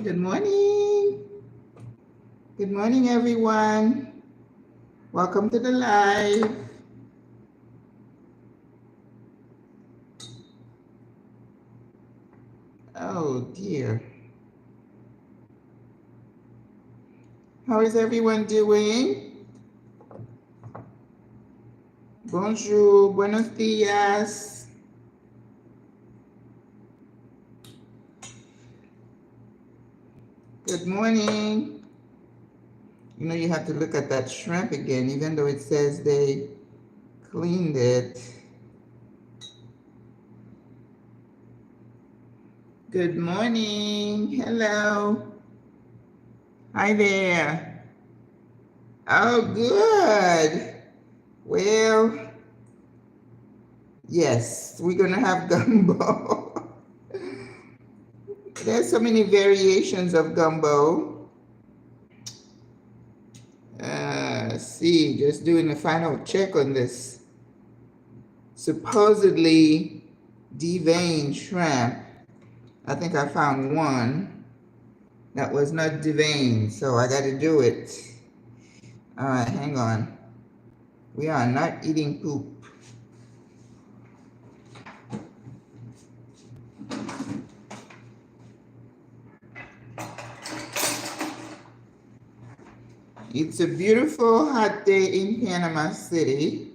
Good morning. Good morning, everyone. Welcome to the live. Oh dear. How is everyone doing? Bonjour, buenos dias. Good morning. You know, you have to look at that shrimp again, even though it says they cleaned it. Good morning. Hello. Hi there. Oh, good. Well, yes, we're going to have gumbo. There's so many variations of gumbo. Let's see, just doing a final check on this supposedly deveined shrimp. I think I found one that was not deveined, so I got to do it. All right, hang on. We are not eating poop. It's a beautiful hot day in Panama City.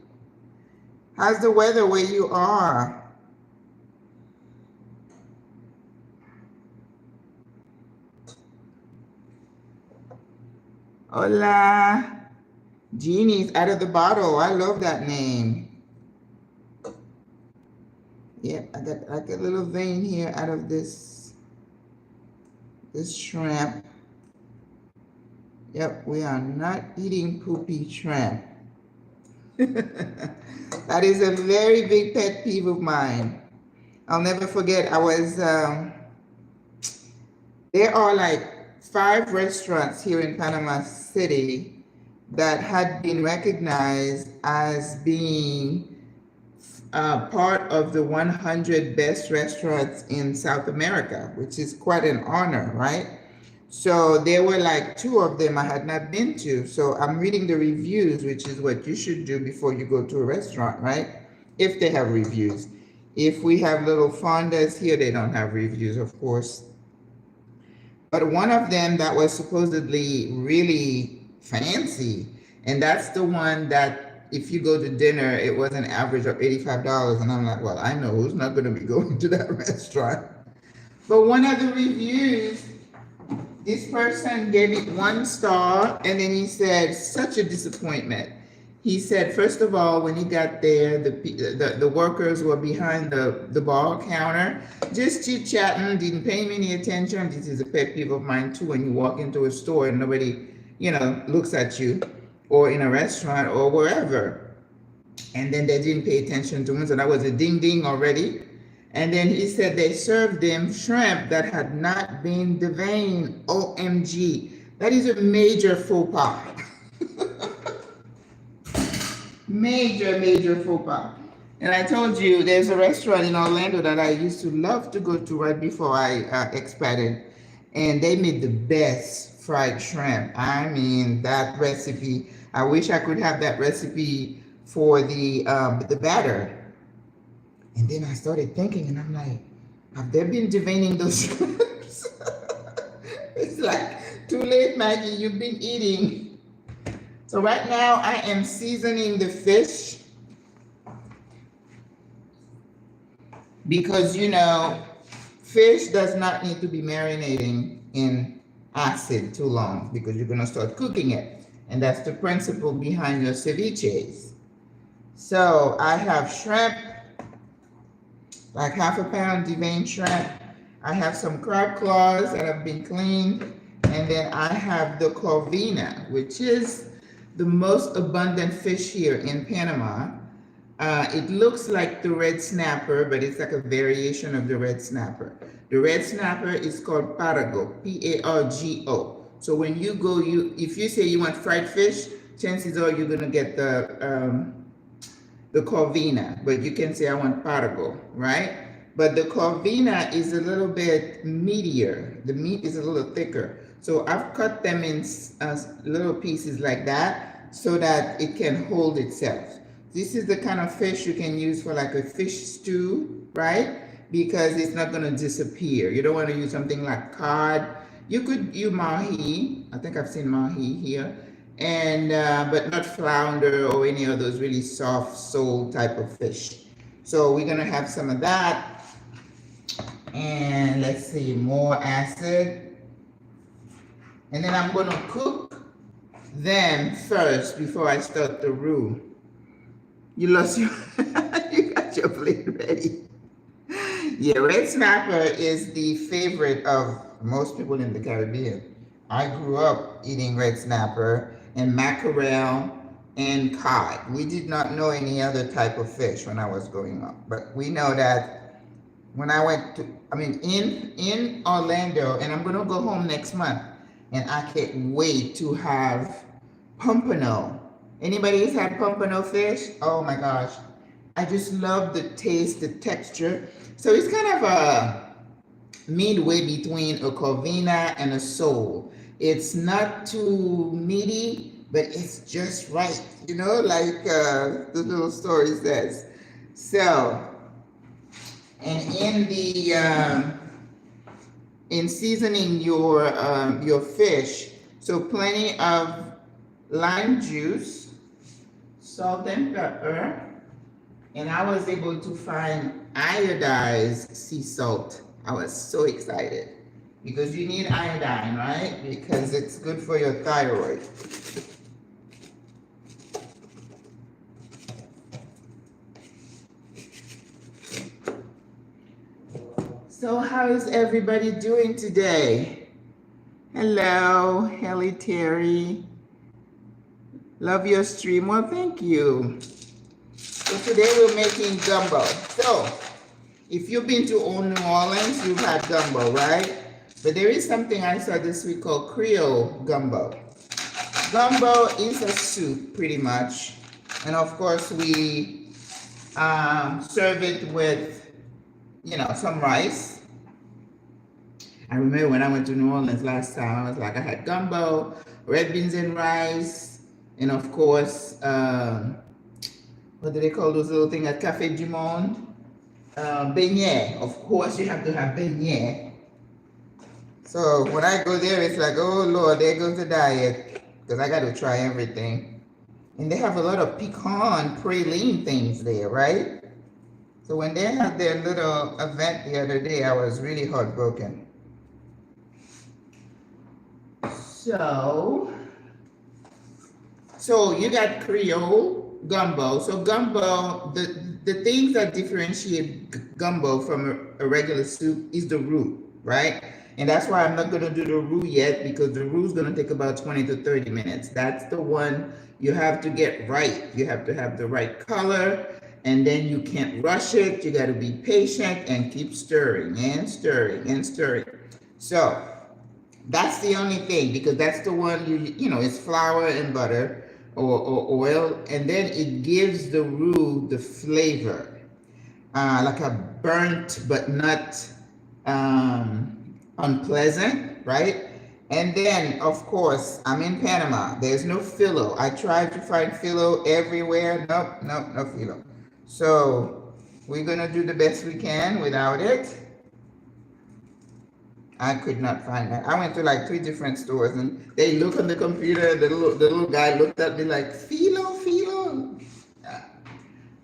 How's the weather where you are? Hola. Genie's out of the bottle. I love that name. Yeah, I got like a little vein here out of this shrimp. Yep, we are not eating poopy shrimp. That is a very big pet peeve of mine. I'll never forget, I was, there are like 5 restaurants here in Panama City that had been recognized as being part of the 100 best restaurants in South America, which is quite an honor, right? So there were like 2 of them I had not been to. So I'm reading the reviews, which is what you should do before you go to a restaurant, right? If they have reviews. If we have little fondas here, they don't have reviews, of course. But one of them that was supposedly really fancy, and that's the one that if you go to dinner, it was an average of $85. And I'm like, well, I know who's not going to be going to that restaurant. But one of the reviews, this person gave it 1 star, and then he said, such a disappointment. He said, first of all, when he got there, the workers were behind the bar counter, just chit-chatting, didn't pay me any attention. This is a pet peeve of mine too, when you walk into a store and nobody, looks at you, or in a restaurant or wherever. And then they didn't pay attention to me, so that was a ding-ding already. And then he said they served them shrimp that had not been deveined. OMG. That is a major faux pas. Major faux pas. And I told you, there's a restaurant in Orlando that I used to love to go to right before I expatriated. And they made the best fried shrimp. I mean, that recipe, I wish I could have that recipe for the batter. And then I started thinking, and I'm like, have they been deveining those shrimps? It's like, too late, Maggie, you've been eating. So right now I am seasoning the fish because, fish does not need to be marinating in acid too long because you're going to start cooking it. And that's the principle behind your ceviches. So I have shrimp, like half a pound deveined shrimp. I have some crab claws that have been cleaned. And then I have the corvina, which is the most abundant fish here in Panama. It looks like the red snapper, but it's like a variation of the red snapper. The red snapper is called pargo, P-A-R-G-O. So when you go, if you say you want fried fish, chances are you're gonna get the corvina, but you can say I want pargo, right? But the corvina is a little bit meatier. The meat is a little thicker. So I've cut them in little pieces like that so that it can hold itself. This is the kind of fish you can use for like a fish stew, right? Because it's not gonna disappear. You don't wanna use something like cod. You could use mahi. I think I've seen mahi here. And, but not flounder or any of those really soft sole type of fish. So we're gonna have some of that. And let's see, more acid. And then I'm gonna cook them first before I start the roux. You lost your, you got your plate ready. Yeah, red snapper is the favorite of most people in the Caribbean. I grew up eating red snapper and mackerel and cod. We did not know any other type of fish when I was growing up, but we know that when I went to, in Orlando, and I'm gonna go home next month, and I can't wait to have pompano. Anybody who's had pompano fish? Oh my gosh. I just love the taste, the texture. So it's kind of a midway between a corvina and a sole. It's not too meaty, but it's just right, you know, like the little story says. So, and in the in seasoning your fish, so plenty of lime juice, salt and pepper, and I was able to find iodized sea salt. I was so excited because you need iodine, right? Because it's good for your thyroid. So how is everybody doing today? Hello, Helly Terry. Love your stream. Well, thank you. So today we're making gumbo. So if you've been to Old New Orleans, you've had gumbo, right? But there is something I saw this week called Creole gumbo. Gumbo is a soup, pretty much. And of course, we serve it with, you know, some rice. I remember when I went to New Orleans last time, I was like, I had gumbo, red beans and rice, and of course, what do they call those little things at Café du Monde? Beignet. Of course, you have to have beignet. So when I go there, it's like, oh Lord, there goes the diet, because I got to try everything. And they have a lot of pecan praline things there, right? So when they had their little event the other day, I was really heartbroken. So you got Creole gumbo. So gumbo, the things that differentiate gumbo from a regular soup is the roux, right? And that's why I'm not gonna do the roux yet, because the roux is gonna take about 20 to 30 minutes. That's the one you have to get right. You have to have the right color, and then you can't rush it. You gotta be patient and keep stirring and stirring and stirring. So that's the only thing, because that's the one you know, it's flour and butter or oil, and then it gives the roux the flavor, like a burnt but not unpleasant, right? And then, of course, I'm in Panama. There's no filo. I tried to find filo everywhere. Nope, no filo. So we're gonna do the best we can without it. I could not find that. I went to like 3 different stores, and they look on the computer. The little guy looked at me like, filo.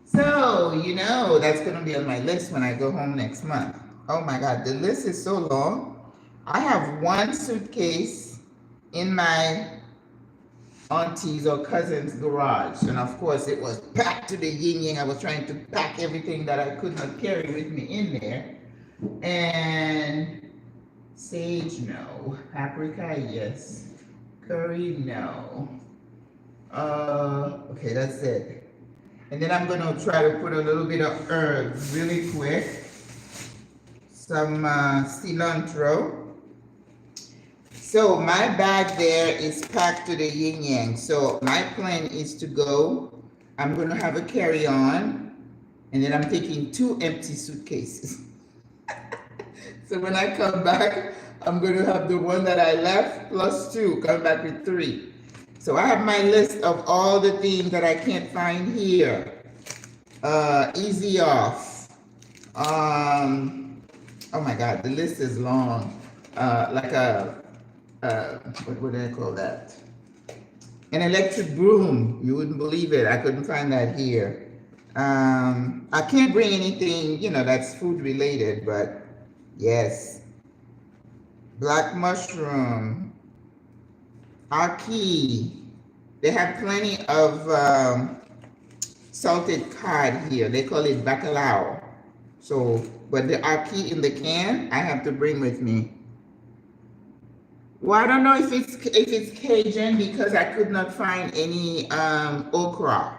So, you know, that's gonna be on my list when I go home next month. Oh my God, the list is so long. I have 1 suitcase in my auntie's or cousin's garage. And of course, it was packed to the yin yang. I was trying to pack everything that I could not carry with me in there. And sage, no. Paprika, yes. Curry, no. Okay, that's it. And then I'm gonna try to put a little bit of herbs really quick. Some cilantro. So my bag there is packed to the yin yang. So my plan is to go. I'm gonna have a carry-on, and then I'm taking 2 empty suitcases. So when I come back, I'm gonna have the one that I left plus 2, come back with 3. So I have my list of all the things that I can't find here. Easy off. Oh my God, the list is long. Like what do I call that? An electric broom. You wouldn't believe it. I couldn't find that here. I can't bring anything, that's food related, but yes. Black mushroom. Ackee. They have plenty of salted cod here. They call it bacalao. So, but the ackee in the can, I have to bring with me. Well, I don't know if it's Cajun because I could not find any okra.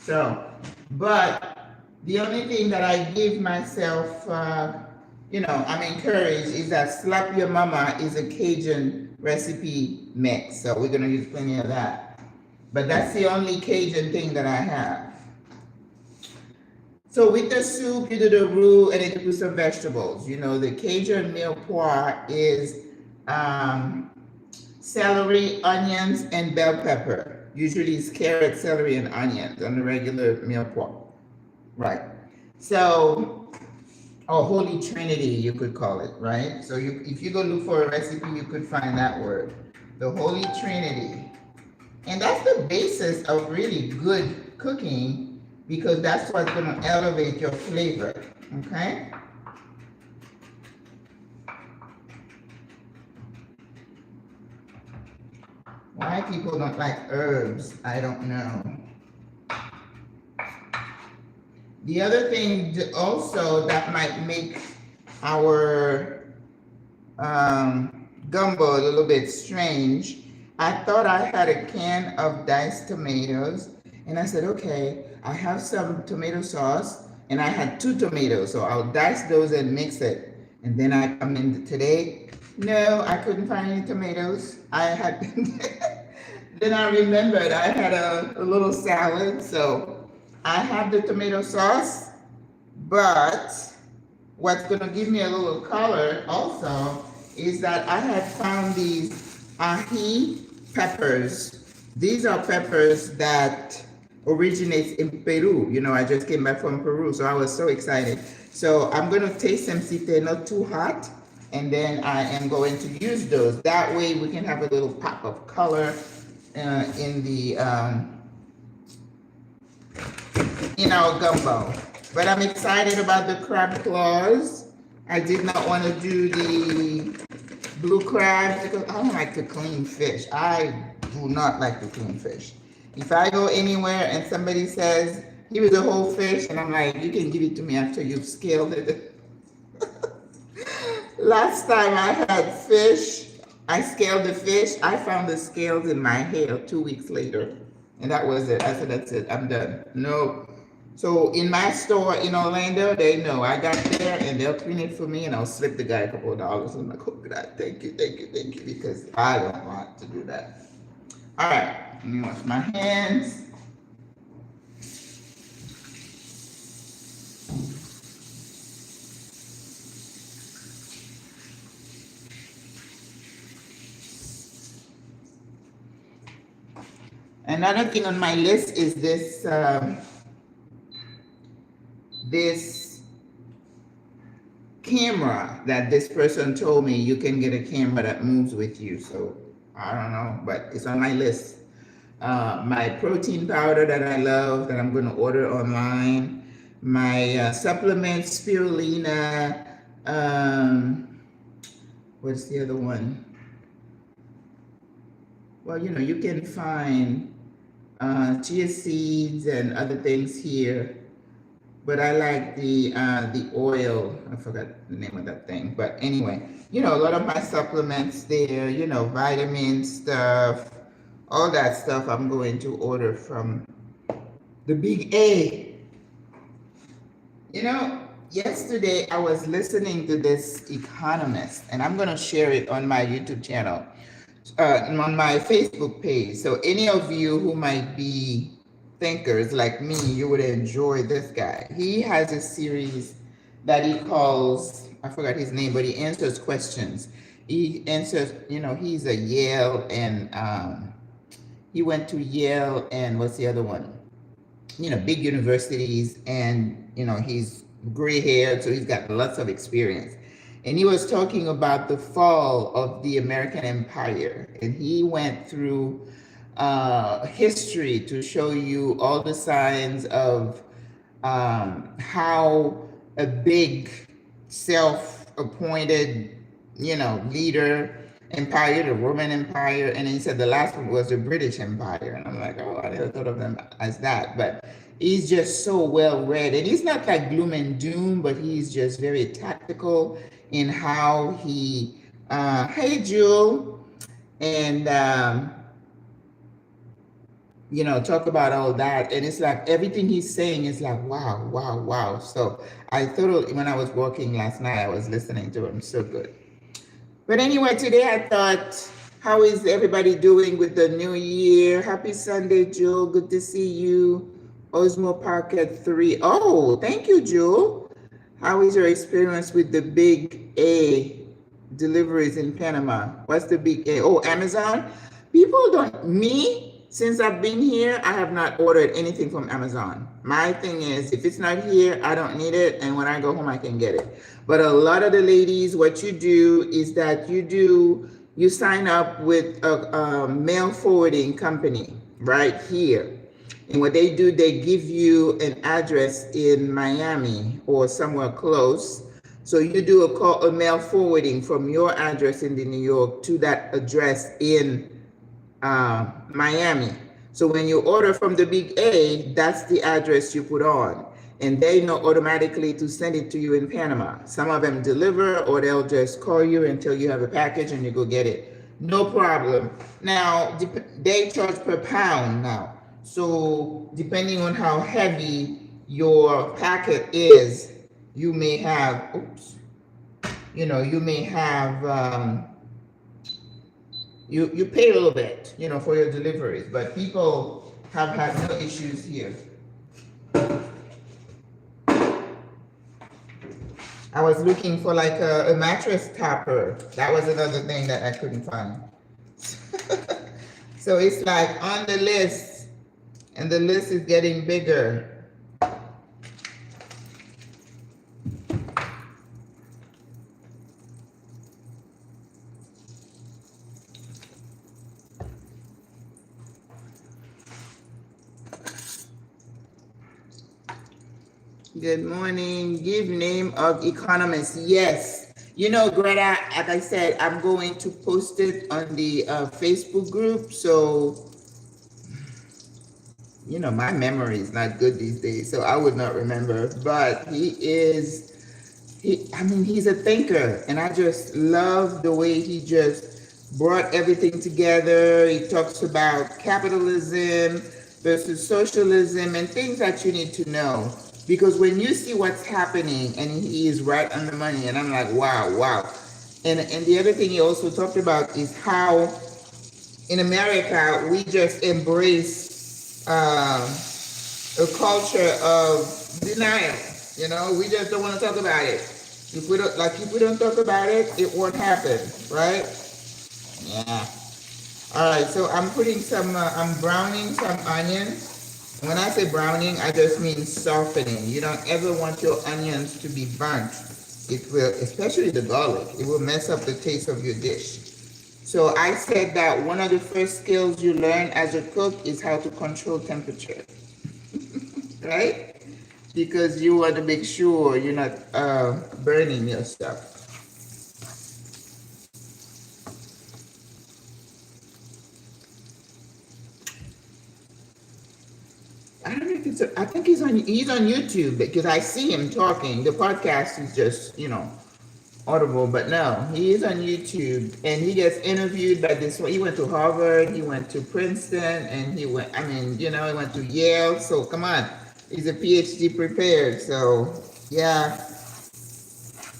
So, but the only thing that I give myself, I'm encouraged is that Slap Your Mama is a Cajun recipe mix. So we're gonna use plenty of that. But that's the only Cajun thing that I have. So with the soup, you do the roux and then you put some vegetables. The Cajun meal poire is celery, onions, and bell pepper. Usually it's carrot, celery, and onions on the regular meal poire. Right. So, Holy Trinity, you could call it, right? So if you go look for a recipe, you could find that word, the Holy Trinity. And that's the basis of really good cooking, because that's what's going to elevate your flavor, okay? Why people don't like herbs, I don't know. The other thing also that might make our gumbo a little bit strange, I thought I had a can of diced tomatoes, and I said, okay, I have some tomato sauce, and I had 2 tomatoes, so I'll dice those and mix it. And then I come in today, no, I couldn't find any tomatoes. Then I remembered I had a little salad, so I have the tomato sauce, but what's gonna give me a little color also is that I had found these ají peppers. These are peppers that originates in Peru. I just came back from Peru, so I was so excited. So I'm going to taste them, see if they're not too hot, and then I am going to use those. That way we can have a little pop of color in our gumbo. But I'm excited about the crab claws. I did not want to do the blue crab because I don't like to clean fish. I do not like to clean fish. If I go anywhere and somebody says, here is a whole fish, and I'm like, you can give it to me after you've scaled it. Last time I had fish, I scaled the fish, I found the scales in my hair 2 weeks later. And that was it. I said, that's it, I'm done. No. So in my store in Orlando, they know I got there and they'll clean it for me, and I'll slip the guy a couple of dollars. I'm like, oh God, thank you, because I don't want to do that. All right. Let me wash my hands. Another thing on my list is this this camera that this person told me you can get a camera that moves with you. So I don't know, but it's on my list. My protein powder that I love that I'm going to order online. My supplements, spirulina. What's the other one? well, you can find chia seeds and other things here, but I like the oil. I forgot the name of that thing, but anyway, a lot of my supplements there, vitamin stuff, all that stuff I'm going to order from the big A. Yesterday I was listening to this economist, and I'm going to share it on my YouTube channel, on my Facebook page. So any of you who might be thinkers like me, you would enjoy this guy. He has a series that he calls, I forgot his name, but he answers questions. He answers, he's a Yale, and he went to Yale, and what's the other one? Big universities, and he's gray haired, so he's got lots of experience. And he was talking about the fall of the American Empire, and he went through history to show you all the signs of how a big self-appointed leader empire, the Roman Empire, and then he said the last one was the British Empire. And I'm like, oh, I never thought of them as that. But he's just so well read, and he's not like gloom and doom, but he's just very tactical in how he hey Jewel, and talk about all that. And it's like everything he's saying is like wow, wow, wow. So I thought when I was working last night, I was listening to him. So good. But anyway, today I thought, how is everybody doing with the new year? Happy Sunday, Jewel. Good to see you. Osmo Park at 3. Oh, thank you, Jewel. How is your experience with the big A deliveries in Panama? What's the big A? Oh, Amazon? People don't, since I've been here, I have not ordered anything from Amazon. My thing is, if it's not here, I don't need it. And when I go home, I can get it. But a lot of the ladies, what you do is that you sign up with a mail forwarding company right here. And what they do, they give you an address in Miami or somewhere close. So you do a mail forwarding from your address in New York to that address in Miami. So when you order from the big A, that's the address you put on. And they know automatically to send it to you in Panama. Some of them deliver, or they'll just call you until you have a package and you go get it. No problem. Now, they charge per pound now. So depending on how heavy your packet is, you may have, you may have, you pay a little bit, for your deliveries, but people have had no issues here. I was looking for like a mattress topper. That was another thing that I couldn't find. So it's like on the list, and the list is getting bigger. Good morning. Give name of economist. Yes. Greta, like I said, I'm going to post it on the Facebook group. So, my memory is not good these days, so I would not remember. But he's a thinker, and I just love the way he just brought everything together. He talks about capitalism versus socialism and things that you need to know. Because when you see what's happening, and he is right on the money, and I'm like, wow, wow. And the other thing he also talked about is how in America, we just embrace a culture of denial. We just don't want to talk about it. If we don't talk about it, it won't happen, right? Yeah. All right, so I'm putting I'm browning some onions. When I say browning, I just mean softening. You don't ever want your onions to be burnt. It will, especially the garlic, it will mess up the taste of your dish. So I said that one of the first skills you learn as a cook is how to control temperature, right? Because you want to make sure you're not burning your stuff. I think he's on YouTube because I see him talking. The podcast is just, audible, but no, he is on YouTube and he gets interviewed by this one. He went to Harvard, he went to Princeton, and he went to Yale. So come on, he's a PhD prepared. So yeah.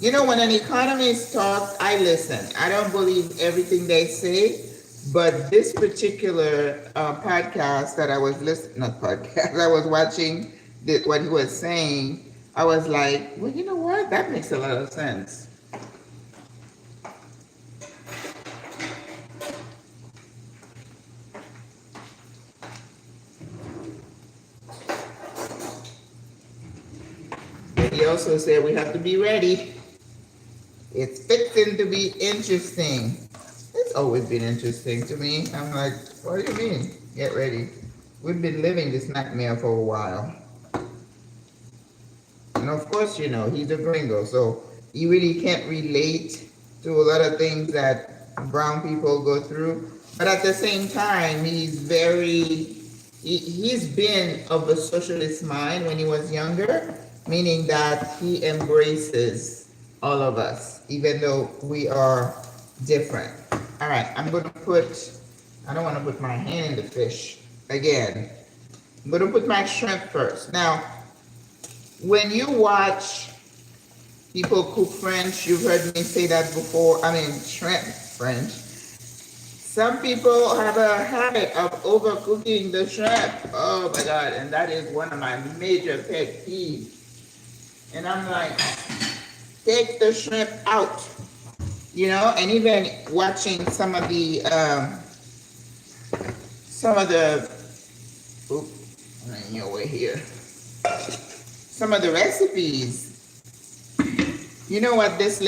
When an economist talks, I listen. I don't believe everything they say, but this particular podcast that I was listening, not podcast, I was watching what he was saying. I was like, well, you know what? That makes a lot of sense. But he also said we have to be ready. It's fixing to be interesting. It's always been interesting to me. I'm like, what do you mean? Get ready. We've been living this nightmare for a while. And of course, he's a gringo, so he really can't relate to a lot of things that brown people go through. But at the same time, he's been of a socialist mind when he was younger, meaning that he embraces all of us, even though we are different. All right, I don't want to put my hand in the fish again. I'm going to put my shrimp first. Now, when you watch people cook French, you've heard me say that before. I mean, shrimp French. Some people have a habit of overcooking the shrimp. Oh my God, and that is one of my major pet peeves. And I'm like, take the shrimp out, and even watching some of the, some of the recipes. You know what this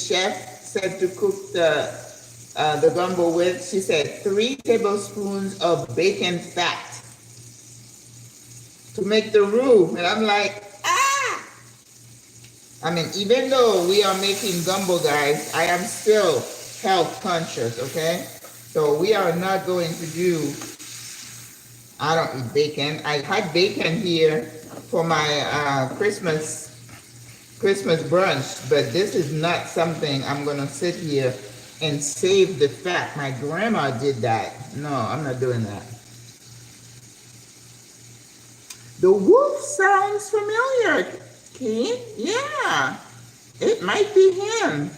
chef said to cook the gumbo with? She said 3 tablespoons of bacon fat to make the roux. And I'm like, I mean, even though we are making gumbo, guys, I am still health conscious, okay? So we are not going to do, I don't eat bacon. I had bacon here for my Christmas brunch, but this is not something I'm going to sit here and save the fat. My grandma did that. No, I'm not doing that. The wolf sounds familiar. Okay, yeah, it might be him.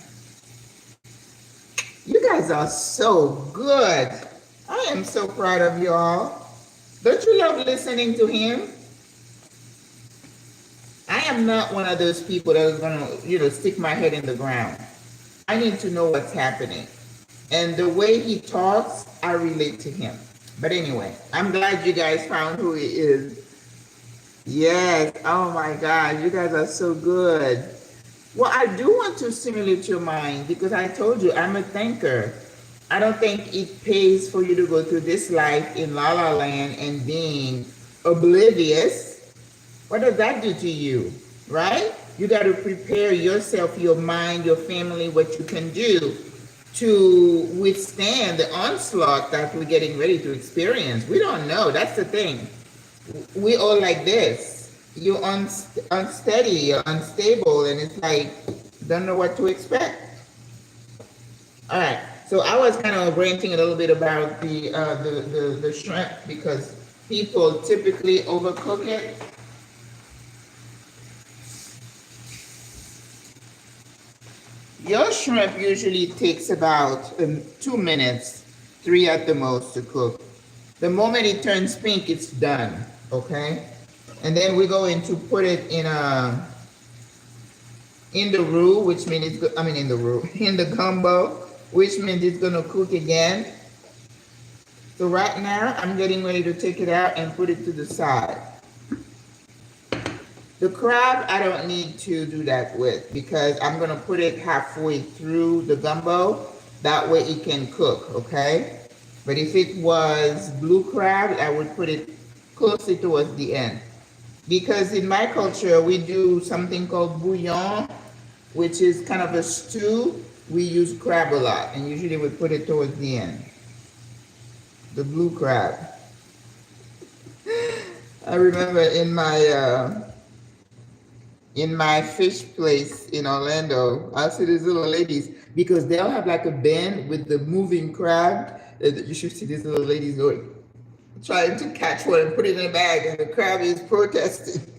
You guys are so good. I am so proud of you all. Don't you love listening to him? I am not one of those people that is gonna, stick my head in the ground. I need to know what's happening. And the way he talks, I relate to him. But anyway, I'm glad you guys found who he is. Yes, oh my God, you guys are so good. Well, I do want to stimulate your mind because I told you I'm a thinker. I don't think it pays for you to go through this life in La La Land and being oblivious. What does that do to you, right? You got to prepare yourself, your mind, your family, what you can do to withstand the onslaught that we're getting ready to experience. We don't know, that's the thing. We all like this. You're unsteady, you're unstable, and it's like, don't know what to expect. All right, so I was kind of ranting a little bit about the shrimp because people typically overcook it. Your shrimp usually takes about 2 minutes, 3 at the most to cook. The moment it turns pink, it's done, okay? And then we're going to put it in the roux, which means in the gumbo, which means it's gonna cook again. So right now, I'm getting ready to take it out and put it to the side. The crab, I don't need to do that with because I'm gonna put it halfway through the gumbo. That way it can cook, okay? But if it was blue crab, I would put it closely towards the end. Because in my culture, we do something called bouillon, which is kind of a stew. We use crab a lot, and usually we put it towards the end. The blue crab. I remember in my fish place in Orlando, I see these little ladies because they'll have like a band with the moving crab. You should see these little ladies going, trying to catch one and put it in a bag, and the crab is protesting.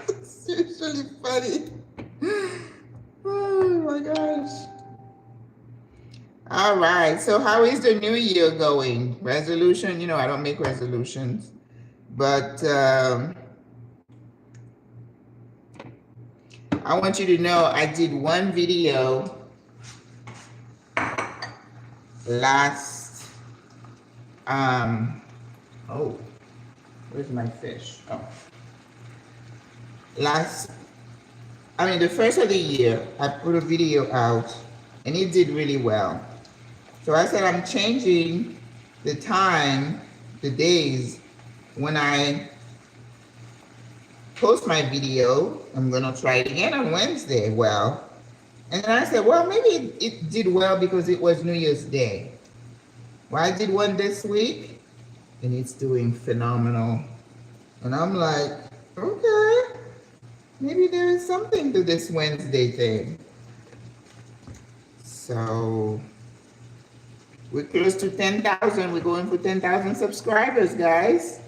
It's usually funny. Oh my gosh. All right. So how is the new year going? Resolution? You know, I don't make resolutions, but I want you to know I did one video last. Oh, where's my fish? Oh, the first of the year, I put a video out, and it did really well. So I said I'm changing the time, the days when I post my video. I'm gonna try it again on Wednesday. Well, and then I said, well, maybe it did well because it was New Year's Day. Well, I did one this week, and it's doing phenomenal. And I'm like, okay, maybe there is something to this Wednesday thing. So we're close to 10,000. We're going for 10,000 subscribers, guys.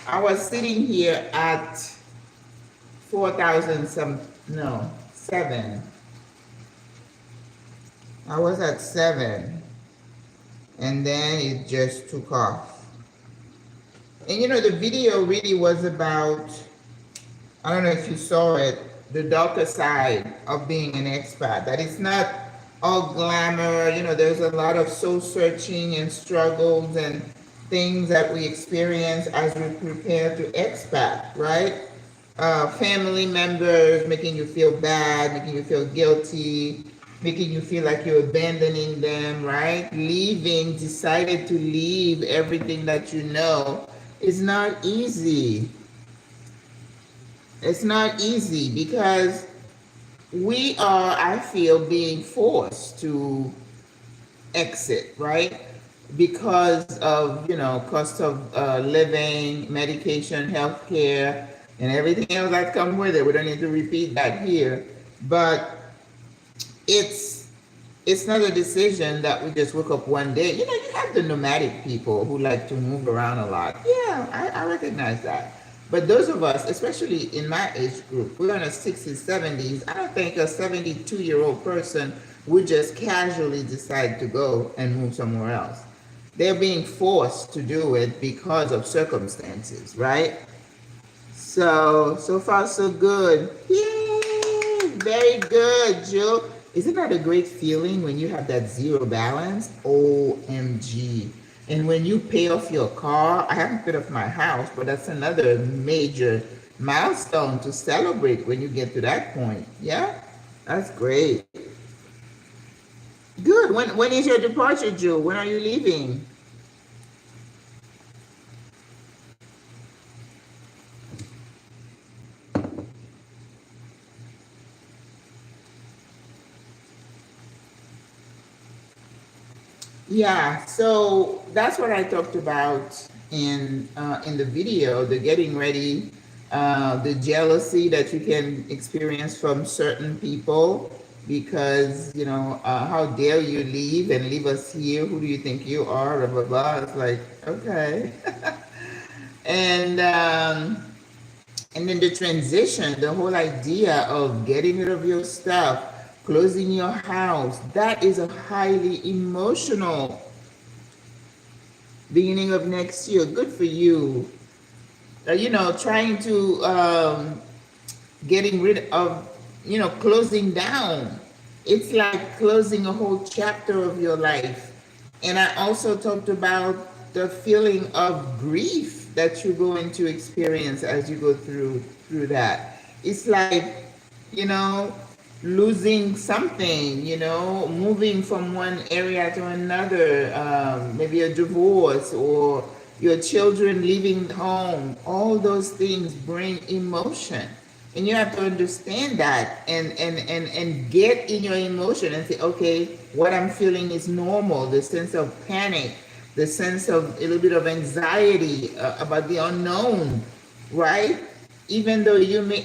I was sitting here at 7. I was at 7, and then it just took off. And you know, the video really was about, I don't know if you saw it, the darker side of being an expat. That it's not all glamour. You know, there's a lot of soul searching and struggles and things that we experience as we prepare to expat, right? Family members making you feel bad, making you feel guilty, making you feel like you're abandoning them, right? Decided to leave everything that you know is not easy. It's not easy because we are, I feel, being forced to exit, right? Because of, you know, cost of living, medication, healthcare, and everything else that comes with it. We don't need to repeat that here, but it's not a decision that we just wake up one day. You know, you have the nomadic people who like to move around a lot. Yeah, I recognize that. But those of us, especially in my age group, we're in our 60s, 70s. I don't think a 72-year-old person would just casually decide to go and move somewhere else. They're being forced to do it because of circumstances, right? So far so good. Yay! Very good, Jill. Isn't that a great feeling when you have that zero balance? OMG. And when you pay off your car, I haven't paid off my house, but that's another major milestone to celebrate when you get to that point. Yeah? That's great. Good. When is your departure, Jill? When are you leaving? Yeah, so that's what I talked about in the video, the getting ready, the jealousy that you can experience from certain people because, you know, how dare you leave and leave us here? Who do you think you are? Blah, blah, blah. It's like, okay. And then the transition, the whole idea of getting rid of your stuff, closing your house, that is a highly emotional beginning of next year. Good for you. You know, trying to getting rid of, you know, closing down. It's like closing a whole chapter of your life. And I also talked about the feeling of grief that you're going to experience as you go through that. It's like, you know, losing something, you know, moving from one area to another, maybe a divorce or your children leaving home. All those things bring emotion. And you have to understand that and get in your emotion and say, okay, what I'm feeling is normal. The sense of panic, the sense of a little bit of anxiety about the unknown, right? Even though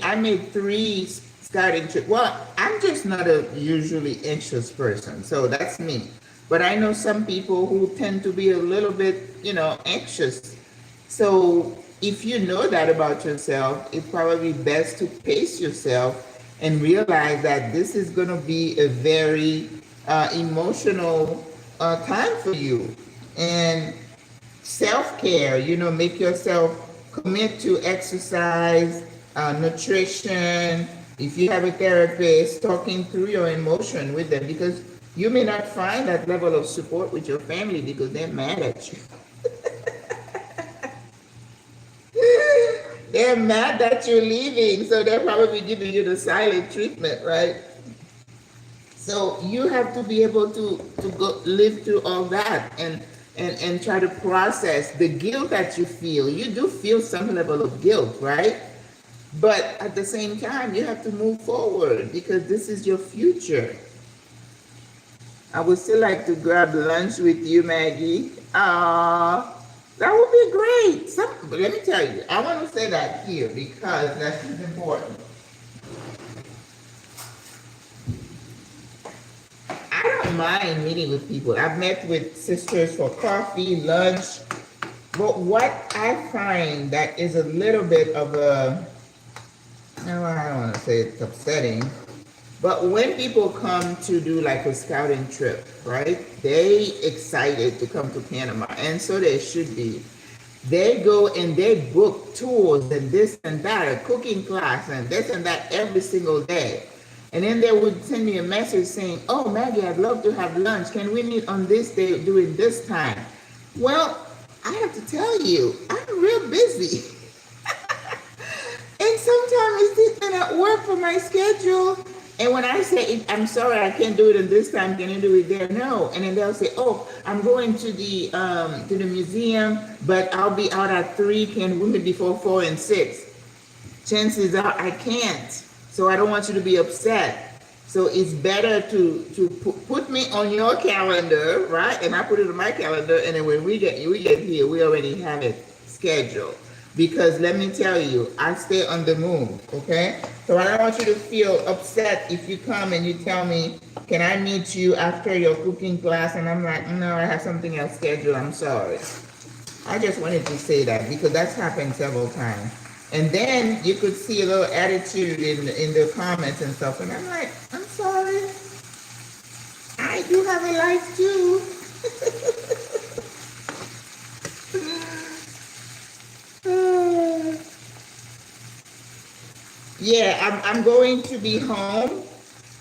I made 3 scouting trips. Well, I'm just not a usually anxious person, so that's me. But I know some people who tend to be a little bit, anxious. So if you know that about yourself, it's probably best to pace yourself and realize that this is going to be a very emotional time for you. And self-care, make yourself commit to exercise, nutrition. If you have a therapist, talking through your emotion with them, because you may not find that level of support with your family because they're mad at you. They're mad that you're leaving, so they're probably giving you the silent treatment, right? So you have to be able to go live through all that and try to process the guilt that you feel. You do feel some level of guilt, right? But at the same time, you have to move forward because this is your future. I would still like to grab lunch with you, Maggie. That would be great. Let me tell you, I want to say that here because that's important. I don't mind meeting with people. I've met with sisters for coffee, lunch. But what I find that is a little bit of I don't want to say it's upsetting, but when people come to do like a scouting trip, right? They excited to come to Panama, and so they should be. They go and they book tours and this and that, a cooking class and this and that every single day. And then they would send me a message saying, "Oh, Maggie, I'd love to have lunch. Can we meet on this day during this time?" Well, I have to tell you, I'm real busy. And sometimes it doesn't work for my schedule. And when I say, "I'm sorry, I can't do it in this time, can you do it there?" No. And then they'll say, "Oh, I'm going to the museum, but I'll be out at 3. Can we meet before 4 and 6? Chances are I can't. So I don't want you to be upset. So it's better to put me on your calendar, right? And I put it on my calendar, and then when we get here, we already have it scheduled. Because let me tell you, I stay on the move, okay? So I don't want you to feel upset if you come and you tell me, "Can I meet you after your cooking class?" And I'm like, "No, I have something else scheduled, I'm sorry." I just wanted to say that because that's happened several times. And then you could see a little attitude in the comments and stuff. And I'm like, "I'm sorry. I do have a life too." Yeah, I'm going to be home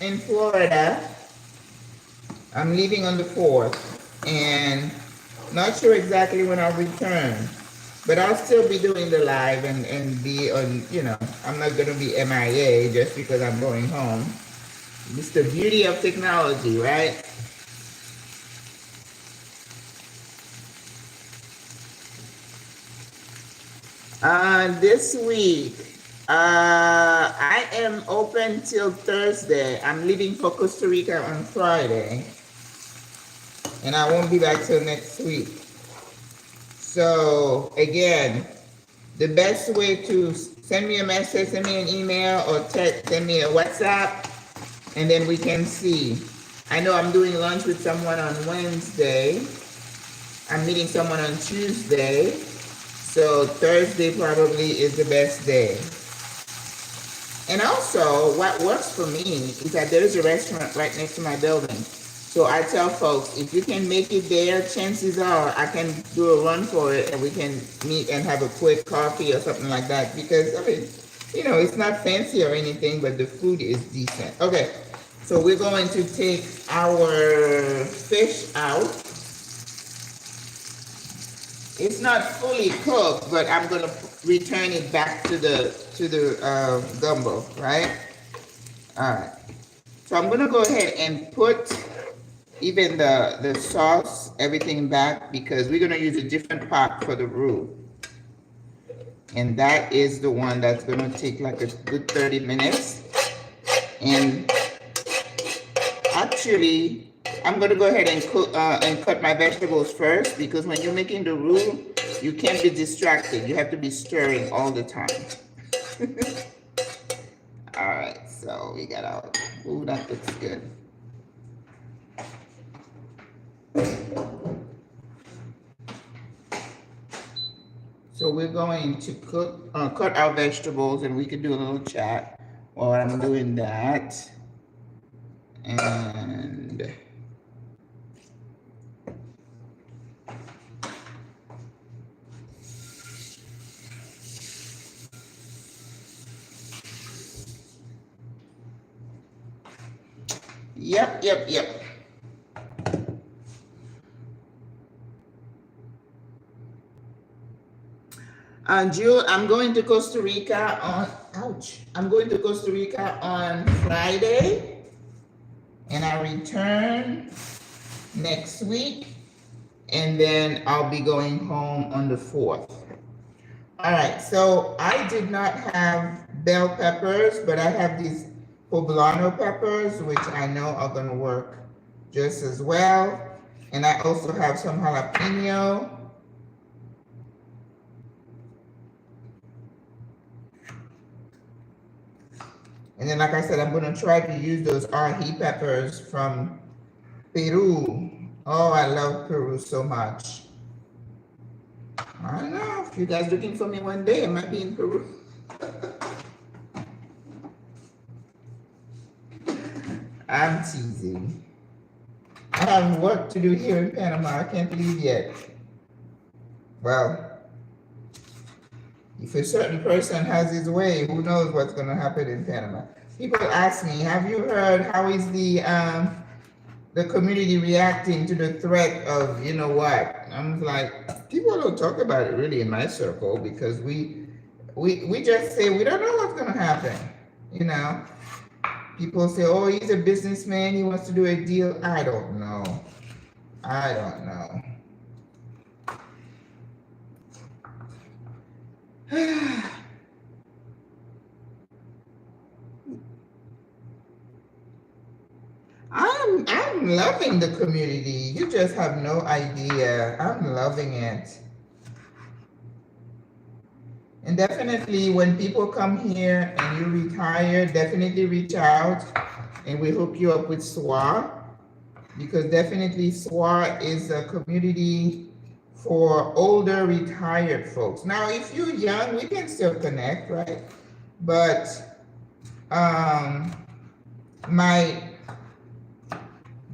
in Florida. I'm leaving on the 4th. And not sure exactly when I'll return. But I'll still be doing the live and be on, I'm not going to be MIA just because I'm going home. It's the beauty of technology, right? This week, I am open till Thursday. I'm leaving for Costa Rica on Friday. And I won't be back till next week. So again, the best way to send me a message, send me an email, or text, send me a WhatsApp, and then we can see. I know I'm doing lunch with someone on Wednesday. I'm meeting someone on Tuesday. So Thursday probably is the best day. And also, what works for me is that there's a restaurant right next to my building. So I tell folks, if you can make it there, chances are I can do a run for it and we can meet and have a quick coffee or something like that. Because, it's not fancy or anything, but the food is decent. Okay, so we're going to take our fish out. It's not fully cooked, but I'm going to return it back to the gumbo, right? All right. So I'm going to go ahead and put even the sauce, everything back, because we're going to use a different pot for the roux. And that is the one that's going to take like a good 30 minutes. And actually, I'm gonna go ahead and cook and cut my vegetables first, because when you're making the roux, you can't be distracted. You have to be stirring all the time. All right, so we got our, ooh, that looks good. So we're going to cut our vegetables, and we could do a little chat while I'm doing that. And yep. Jill, I'm going to Costa Rica on, ouch. I'm going to Costa Rica on Friday, and I return next week, and then I'll be going home on the 4th. All right, so I did not have bell peppers, but I have these poblano peppers, which I know are gonna work just as well. And I also have some jalapeno. And then, like I said, I'm gonna try to use those ají peppers from Peru. Oh, I love Peru so much. I don't know, if you guys looking for me one day, I might be in Peru. I'm teasing. I have work to do here in Panama. I can't leave yet. Well, if a certain person has his way, who knows what's going to happen in Panama? People ask me, have you heard how is the community reacting to the threat of, you know what? I'm like, people don't talk about it really in my circle, because we just say we don't know what's going to happen. You know, people say, oh, he's a businessman, he wants to do a deal. I don't know. I'm loving the community. You just have no idea. I'm loving it. And definitely when people come here and you retire, definitely reach out and we hook you up with SWRA, because definitely SWRA is a community for older retired folks. Now, if you're young, we can still connect, right? But my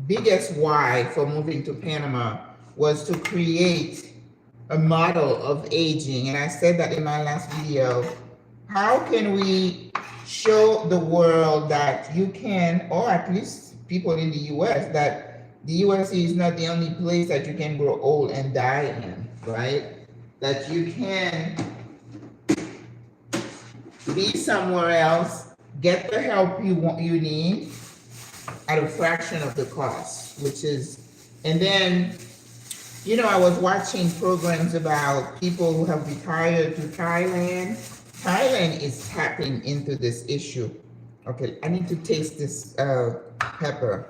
biggest why for moving to Panama was to create a model of aging. And I said that in my last video. How can we show the world that you can, or at least people in the US, that the US is not the only place that you can grow old and die in, right? That you can be somewhere else, get the help you need at a fraction of the cost, which is, and then, you know, I was watching programs about people who have retired to Thailand. Thailand is tapping into this issue. Okay, I need to taste this pepper.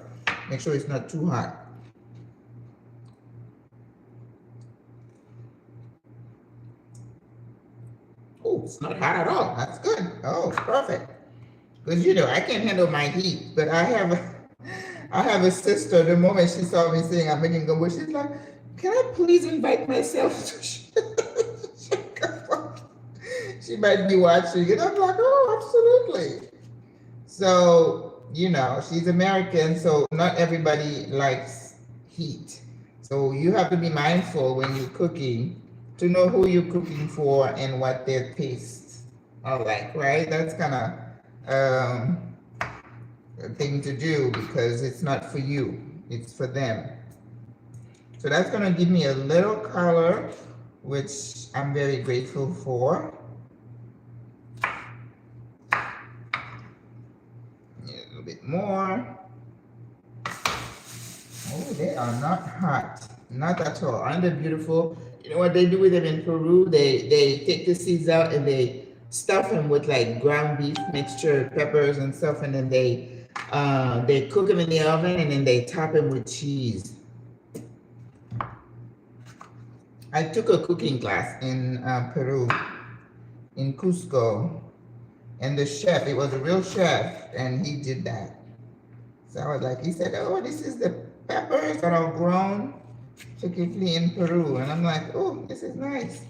Make sure it's not too hot. Oh, it's not hot at all. That's good. Oh, perfect. Because, you know, I can't handle my heat, but I have a sister. The moment she saw me saying I'm making gumbo, she's like, can I please invite myself to she might be watching it. I'm like, oh, absolutely. So, you know, she's American, so not everybody likes heat. So you have to be mindful when you're cooking to know who you're cooking for and what their tastes are like, right? That's kind of a thing to do, because it's not for you, it's for them. So that's going to give me a little color, which I'm very grateful for. A little bit more. Oh, they are not hot, not at all. Aren't they beautiful? You know what they do with them in Peru? They take the seeds out and they stuff them with like ground beef mixture, peppers and stuff, and then they They cook them in the oven and then they top them with cheese. I took a cooking class in Peru, in Cusco, and the chef, it was a real chef, and he did that. So I was like, he said, oh, this is the peppers that are grown particularly in Peru. And I'm like, oh, this is nice.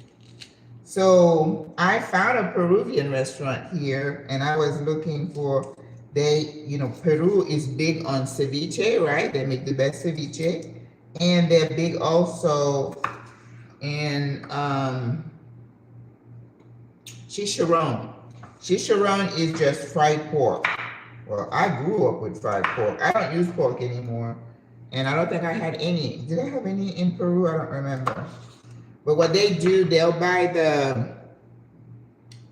So I found a Peruvian restaurant here, and I was looking for, Peru is big on ceviche, right? They make the best ceviche. And they're big also in chicharron. Chicharron is just fried pork. Well, I grew up with fried pork. I don't use pork anymore. And I don't think I had any. Did I have any in Peru? I don't remember. But what they do, they'll buy the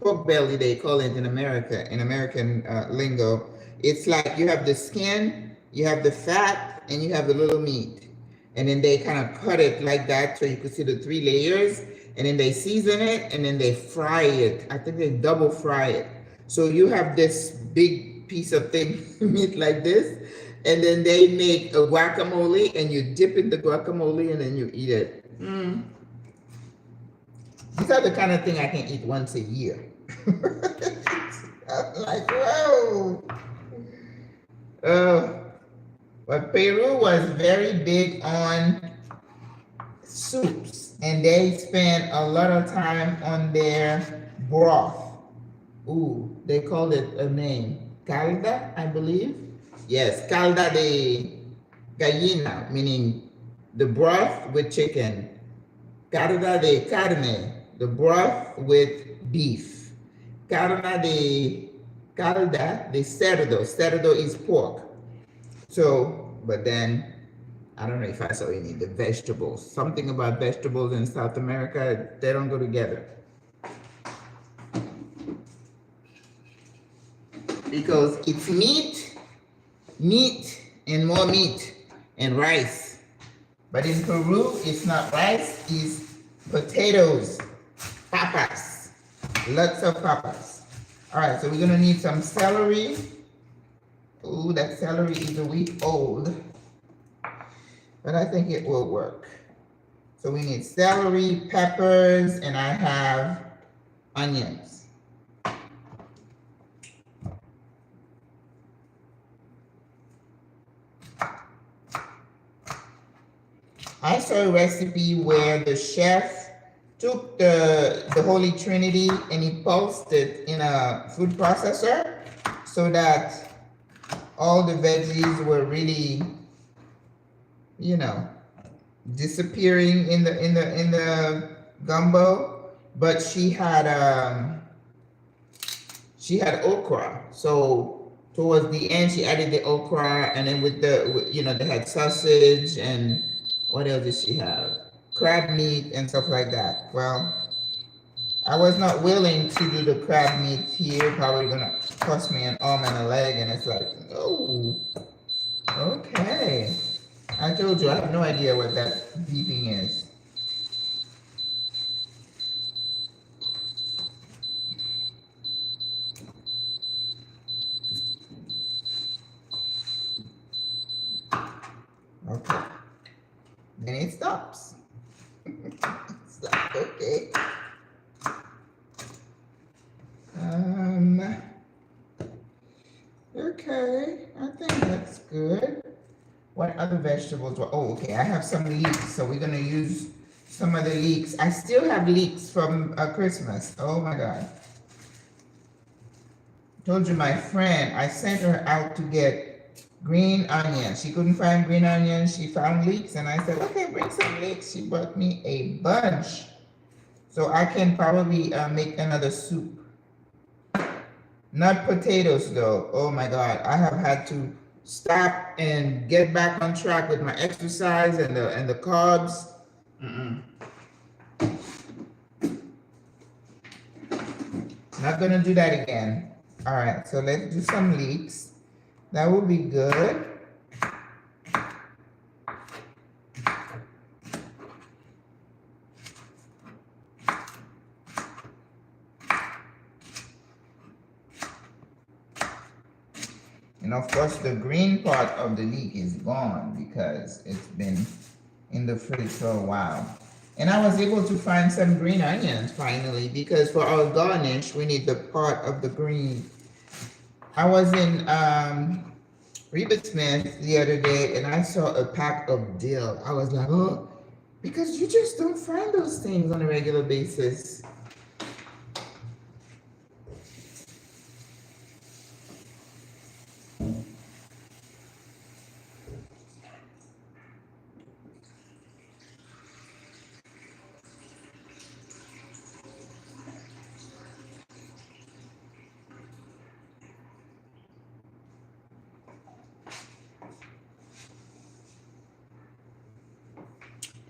pork belly, they call it in America, in American lingo. It's like you have the skin, you have the fat, and you have the little meat. And then they kind of cut it like that so you can see the 3 layers. And then they season it, and then they fry it. I think they double fry it. So you have this big piece of thing, meat like this. And then they make a guacamole, and you dip in the guacamole, and then you eat it. These are the kind of thing I can eat once a year. I'm like, whoa. But Peru was very big on soups, and they spent a lot of time on their broth. Ooh, they called it a name. Calda, I believe. Yes, calda de gallina, meaning the broth with chicken. Calda de carne, the broth with beef. Calda de cerdo. Cerdo is pork. So, but then, I don't know if I saw any of the vegetables. Something about vegetables in South America, they don't go together. Because it's meat, and more meat, and rice. But in Peru, it's not rice, it's potatoes, papas, lots of papas. All right, so we're gonna need some celery. Ooh, that celery is a week old, but I think it will work. So we need celery, peppers, and I have onions. I saw a recipe where the chef took the Holy Trinity and he pulsed it in a food processor so that all the veggies were really, disappearing in the gumbo. But she had okra. So towards the end, she added the okra, and then they had sausage, and what else did she have? Crab meat and stuff like that. Well, I was not willing to do the crab meat here. Probably gonna cost me an arm and a leg, and it's like, oh, okay. I told you, I have no idea what that beeping is. Okay. Then it stops. It's like, okay. Okay, I think that's good. What other vegetables? Oh, okay, I have some leeks, so we're gonna use some of the leeks. I still have leeks from Christmas. Oh my God. Told you my friend, I sent her out to get green onions. She couldn't find green onions. She found leeks, and I said, okay, bring some leeks. She brought me a bunch. So I can probably make another soup. Not potatoes though. Oh my God, I have had to stop and get back on track with my exercise and the carbs. Not gonna do that again. All right, so let's do some leeks. That will be good. And of course, the green part of the leek is gone because it's been in the fridge for a while. And I was able to find some green onions finally, because for our garnish, we need the part of the green. I was in Reba Smith the other day and I saw a pack of dill. I was like, oh, because you just don't find those things on a regular basis.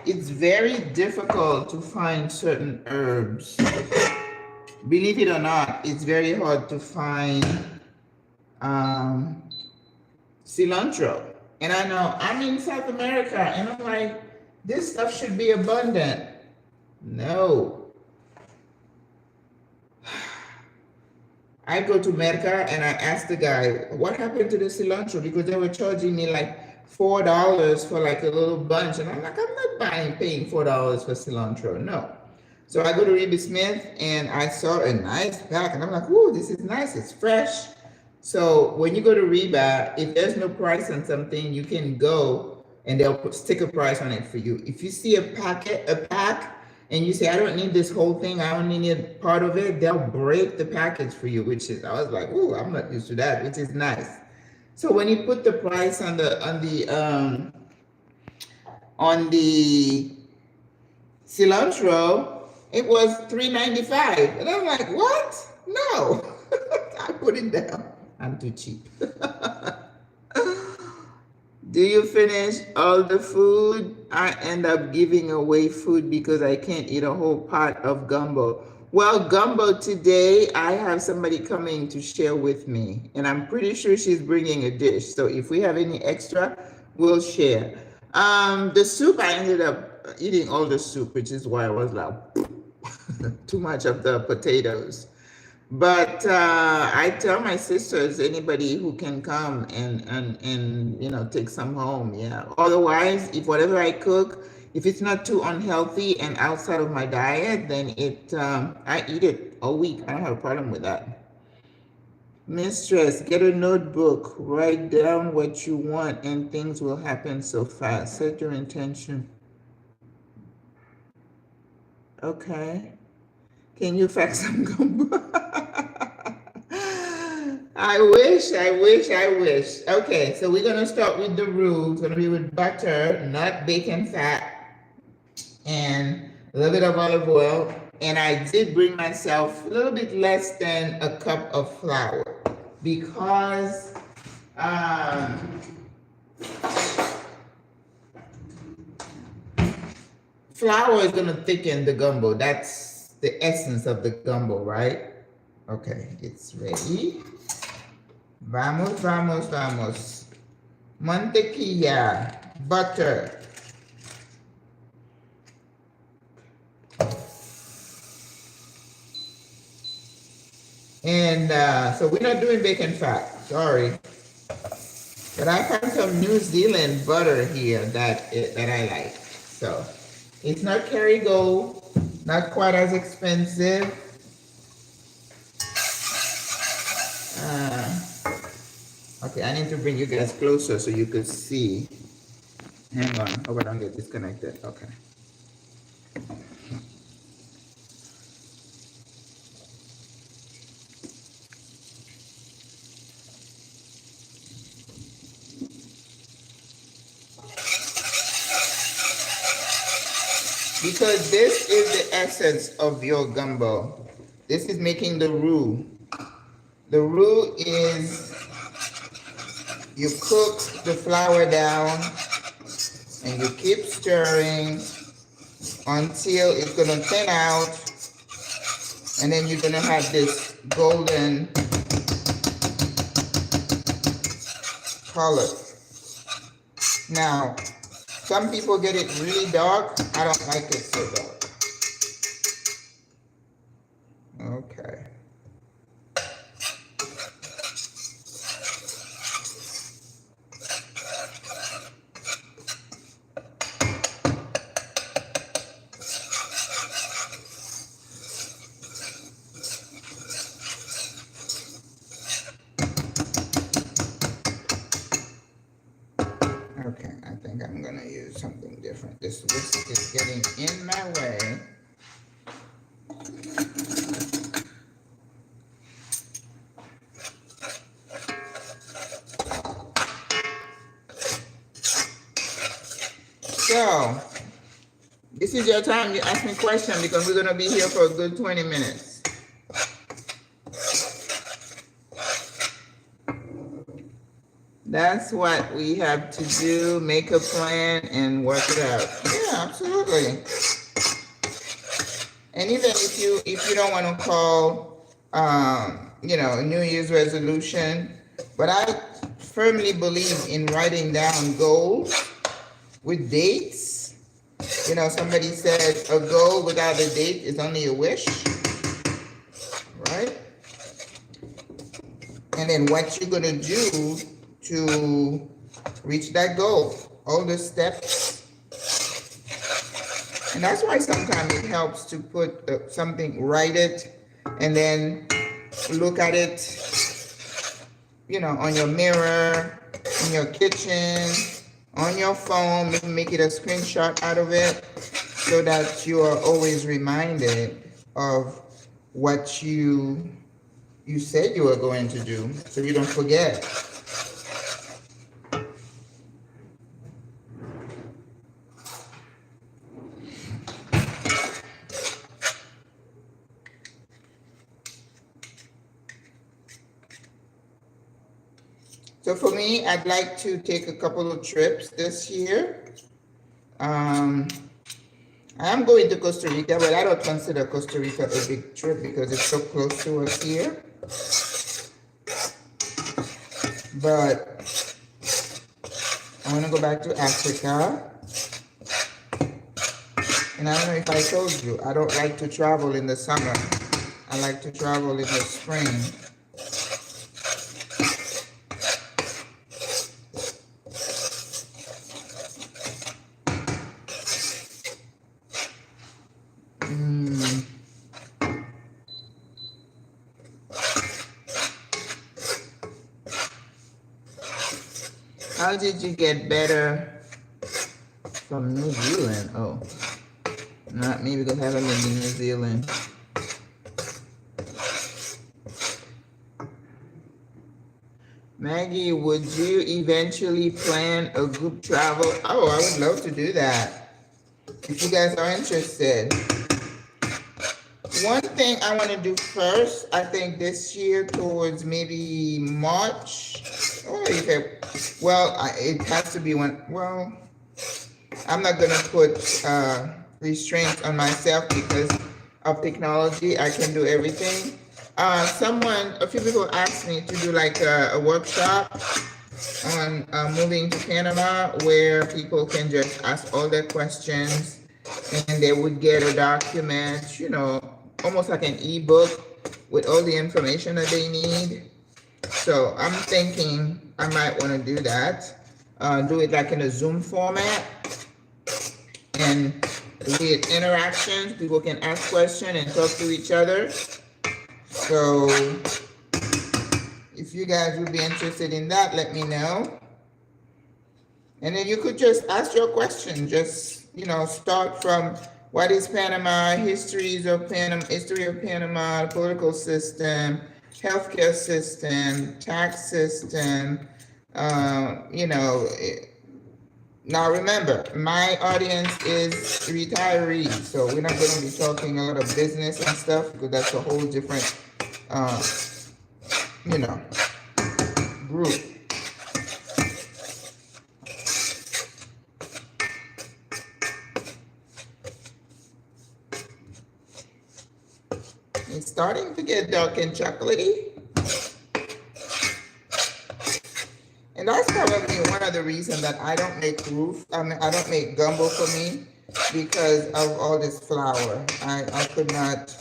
It's very difficult to find certain herbs. Believe it or not, it's very hard to find cilantro. And I know I'm in South America and I'm like, this stuff should be abundant. No. I go to Merca and I ask the guy, what happened to the cilantro? Because they were charging me like $4 for like a little bunch. And I'm like, I'm not paying $4 for cilantro. No. So I go to Reba Smith and I saw a nice pack and I'm like, ooh, this is nice. It's fresh. So when you go to Reba, if there's no price on something, you can go and they'll stick a price on it for you. If you see a pack, and you say, I don't need this whole thing, I only need part of it, they'll break the package for you, which is, I was like, ooh, I'm not used to that, which is nice. So when you put the price on the cilantro, it was $3.95. And I'm like, what? No. I put it down. I'm too cheap. Do you finish all the food? I end up giving away food because I can't eat a whole pot of gumbo. Well, gumbo today, I have somebody coming to share with me, and I'm pretty sure she's bringing a dish. So if we have any extra, we'll share. The soup, I ended up eating all the soup, which is why I was like, too much of the potatoes. But I tell my sisters, anybody who can come and you know, take some home, yeah. Otherwise, if whatever I cook, if it's not too unhealthy and outside of my diet, then I eat it all week. I don't have a problem with that. Mistress, get a notebook, write down what you want, and things will happen so fast. Set your intention. Okay. Can you fax some gumbo? I wish. Okay, so we're gonna start with the roux. It's gonna be with butter, not bacon fat, and a little bit of olive oil. And I did bring myself a little bit less than a cup of flour because flour is gonna thicken the gumbo. That's the essence of the gumbo, right? Okay, it's ready. Vamos, vamos, vamos. Mantequilla, butter. And so we're not doing bacon fat, sorry. But I found some New Zealand butter here that I like. So it's not Kerrygold, not quite as expensive. Okay, I need to bring you guys closer so you could see. Hang on, hope I don't get disconnected. Okay. Because this is the essence of your gumbo. This is making the roux. The roux is, you cook the flour down and you keep stirring until it's gonna thin out, and then you're gonna have this golden color. Now, some people get it really dark. I don't like it so dark. Okay. Okay, I think I'm gonna use something different. This whisk is getting in my way. So, this is your time to ask me questions because we're gonna be here for a good 20 minutes. That's what we have to do, make a plan and work it out. Yeah, absolutely. And even if you don't want to call a New Year's resolution, but I firmly believe in writing down goals with dates. Somebody said a goal without a date is only a wish, right? And then what you're gonna do to reach that goal, all the steps. And that's why sometimes it helps to put something, write it, and then look at it, on your mirror, in your kitchen, on your phone, maybe make it a screenshot out of it so that you are always reminded of what you said you were going to do, so you don't forget. So for me, I'd like to take a couple of trips this year. I am going to Costa Rica, but I don't consider Costa Rica a big trip because it's so close to us here. But I want to go back to Africa. And I don't know if I told you, I don't like to travel in the summer. I like to travel in the spring. How did you get better from New Zealand? Oh, not me because I haven't been to New Zealand. Maggie, would you eventually plan a group travel? Oh, I would love to do that. If you guys are interested. One thing I want to do first, I think this year towards maybe March, or it has to be I'm not going to put restraints on myself because of technology. I can do everything. A few people asked me to do like a workshop on moving to Panama where people can just ask all their questions and they would get a document, almost like an ebook with all the information that they need. So I'm thinking I might want to do that. Do it like in a Zoom format and with interactions. People can ask questions and talk to each other. So if you guys would be interested in that, let me know. And then you could just ask your question. Just, start from what is Panama, history of Panama, political system, healthcare system, tax system, Now remember, my audience is retirees, so we're not going to be talking a lot of business and stuff because that's a whole different, group. It's starting to get dark and chocolatey. And that's probably one of the reasons that I don't make I don't make gumbo for me because of all this flour. I could not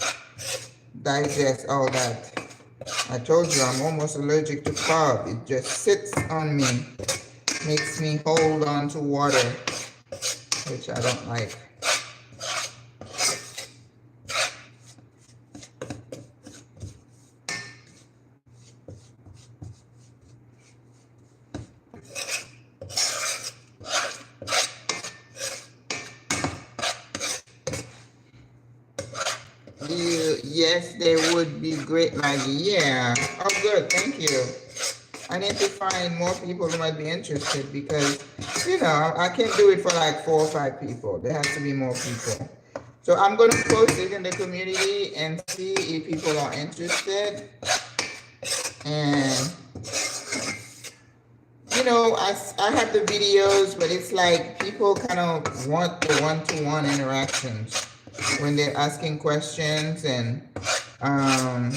digest all that. I told you I'm almost allergic to carb. It just sits on me, makes me hold on to water, which I don't like. Yes, they would be great, Maggie. Yeah. Oh, good. Thank you. I need to find more people who might be interested because, you know, I can't do it for like 4 or 5 people. There has to be more people. So I'm going to post it in the community and see if people are interested. And, you know, I have the videos, but it's like people kind of want the one-to-one interactions when they're asking questions. And, I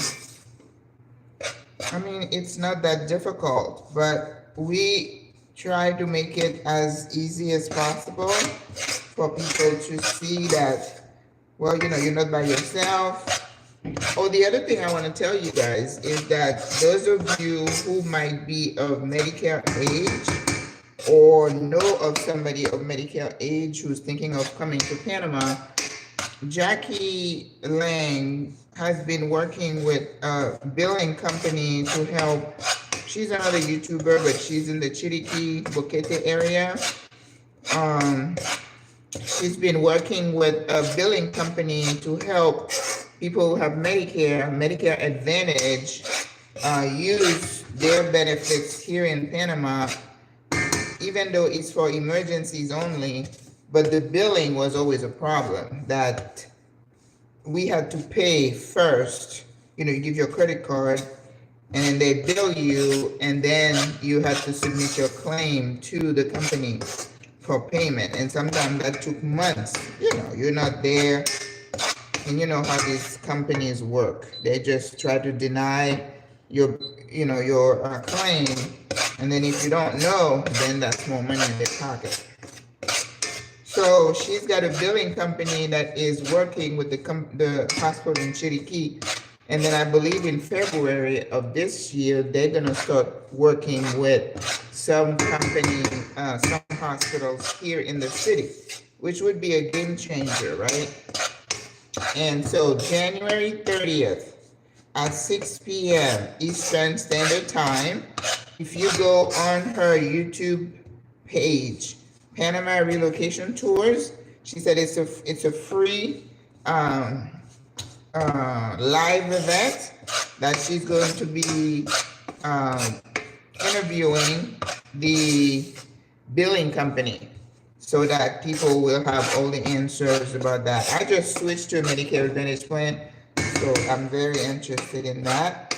mean, it's not that difficult, but we try to make it as easy as possible for people to see that, well, you know, you're not by yourself. Oh, the other thing I want to tell you guys is that those of you who might be of Medicare age or know of somebody of Medicare age who's thinking of coming to Panama, Jackie Lang has been working with a billing company to help. She's another YouTuber, but she's in the Chiriquí, Boquete area. She's been working with a billing company to help people who have Medicare Advantage, use their benefits here in Panama, even though it's for emergencies only. But the billing was always a problem, that we had to pay first. You know, you give your credit card and then they bill you, and then you had to submit your claim to the company for payment. And sometimes that took months. You know, you're not there. And you know how these companies work. They just try to deny your, you know, your claim. And then if you don't know, then that's more money in their pocket. So she's got a billing company that is working with the hospital in Chiriquí. And then I believe in February of this year, they're going to start working with some company, some hospitals here in the city, which would be a game changer, right? And so January 30th at 6 p.m. Eastern Standard Time, if you go on her YouTube page, Panama Relocation Tours, she said it's a free live event that she's going to be interviewing the billing company so that people will have all the answers about that. I just switched to a Medicare Advantage plan, so I'm very interested in that.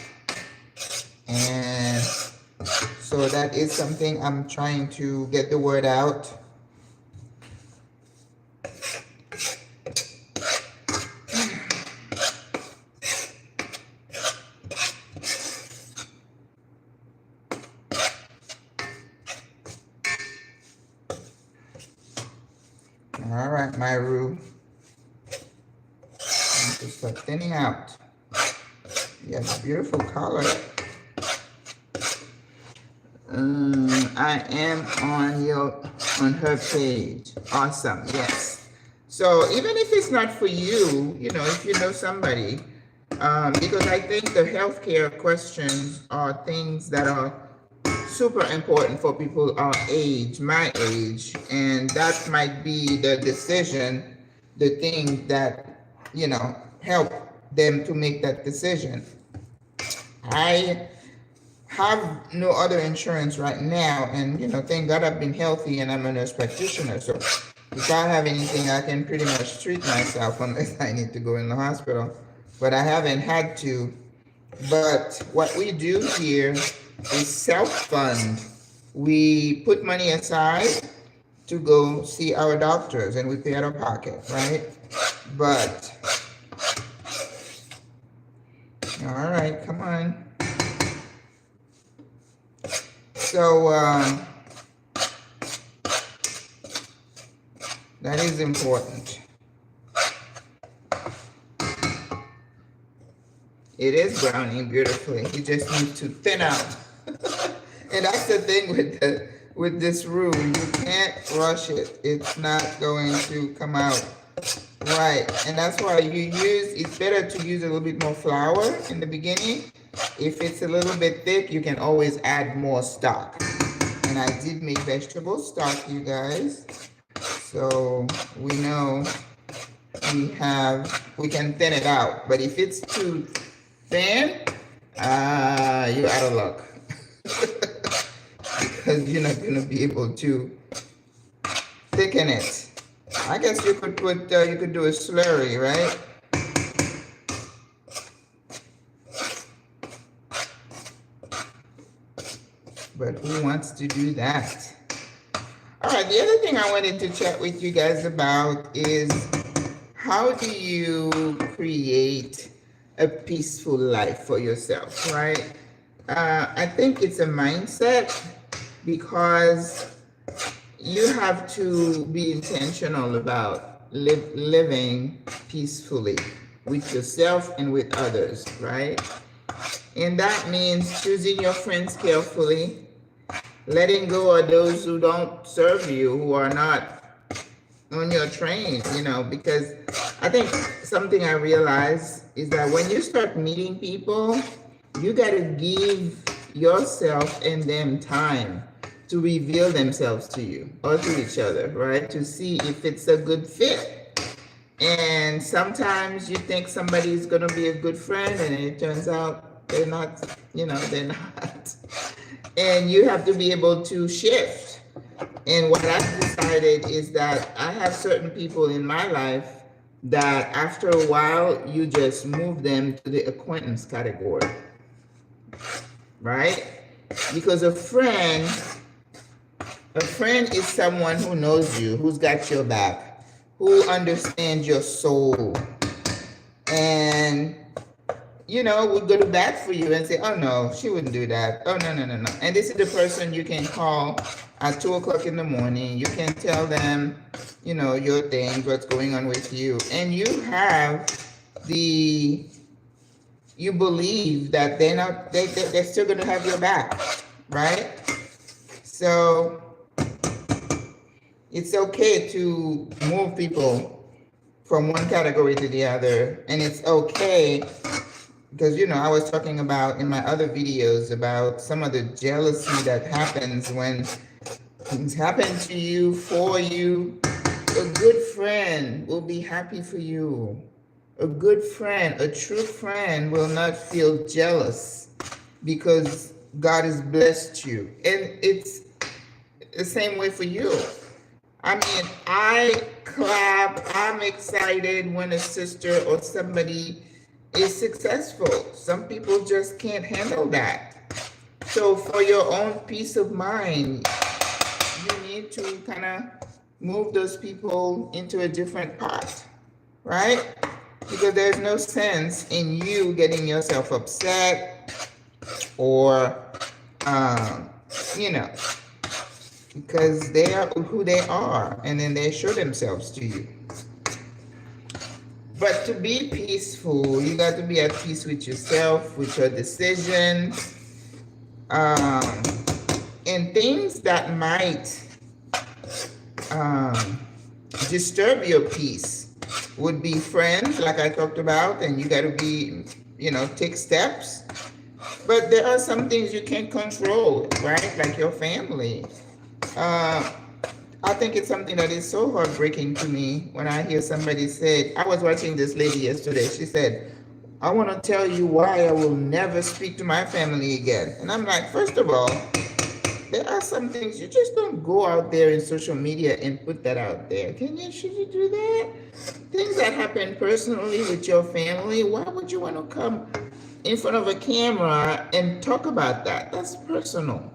And so that is something I'm trying to get the word out. All right, Myru. Just start thinning out. Yes, beautiful color. I am on her page. Awesome. Yes. So even if it's not for you, you know, if you know somebody, because I think the healthcare questions are things that are super important for people our age, my age, and that might be the decision, the thing that, you know, help them to make that decision. I have no other insurance right now, and you know, thank God I've been healthy and I'm a nurse practitioner, so if I have anything, I can pretty much treat myself unless I need to go in the hospital, but I haven't had to. But what we do here is self-fund. We put money aside to go see our doctors and we pay out of pocket, right? But, all right, come on. So, that is important. It is browning beautifully. You just need to thin out. And that's the thing with this roux. You can't rush it. It's not going to come out right. And that's why it's better to use a little bit more flour in the beginning. If it's a little bit thick, you can always add more stock. And I did make vegetable stock, you guys. So we know we can thin it out. But if it's too thin, you're out of luck. Because you're not going to be able to thicken it. I guess you could put, you could do a slurry, right? But who wants to do that? All right, the other thing I wanted to chat with you guys about is how do you create a peaceful life for yourself, right? I think it's a mindset, because you have to be intentional about living peacefully with yourself and with others, right? And that means choosing your friends carefully, letting go of those who don't serve you, who are not on your train, you know, because I think something I realized is that when you start meeting people, you got to give yourself and them time to reveal themselves to you or to each other, right? To see if it's a good fit. And sometimes you think somebody is going to be a good friend, and it turns out they're not, you know, they're not. And you have to be able to shift. And what I've decided is that I have certain people in my life that after a while, you just move them to the acquaintance category, right? Because a friend is someone who knows you, who's got your back, who understands your soul, and you know, would go to bat for you and say, oh no, she wouldn't do that. Oh no. And this is the person you can call at 2 o'clock in the morning. You can tell them, you know, your things, what's going on with you. And you believe that they're still gonna have your back, right? So it's okay to move people from one category to the other. And it's okay because, you know, I was talking about in my other videos about some of the jealousy that happens when things happen to you, for you. A good friend will be happy for you. A good friend, a true friend will not feel jealous because God has blessed you. And it's the same way for you. I mean, I clap, I'm excited when a sister or somebody is successful. Some people just can't handle that. So for your own peace of mind, you need to kind of move those people into a different pot, right? Because there's no sense in you getting yourself upset or, you know, because they are who they are, and then they show themselves to you. But to be peaceful, you got to be at peace with yourself, with your decisions, and things that might disturb your peace would be friends, like I talked about, and you got to be, you know, take steps. But there are some things you can't control, right? Like your family. I think it's something that is so heartbreaking to me when I hear somebody say, I was watching this lady yesterday, she said, I want to tell you why I will never speak to my family again. And I'm like, first of all, there are some things you just don't go out there in social media and put that out there. Should you do that? Things that happen personally with your family, why would you want to come in front of a camera and talk about that? That's personal.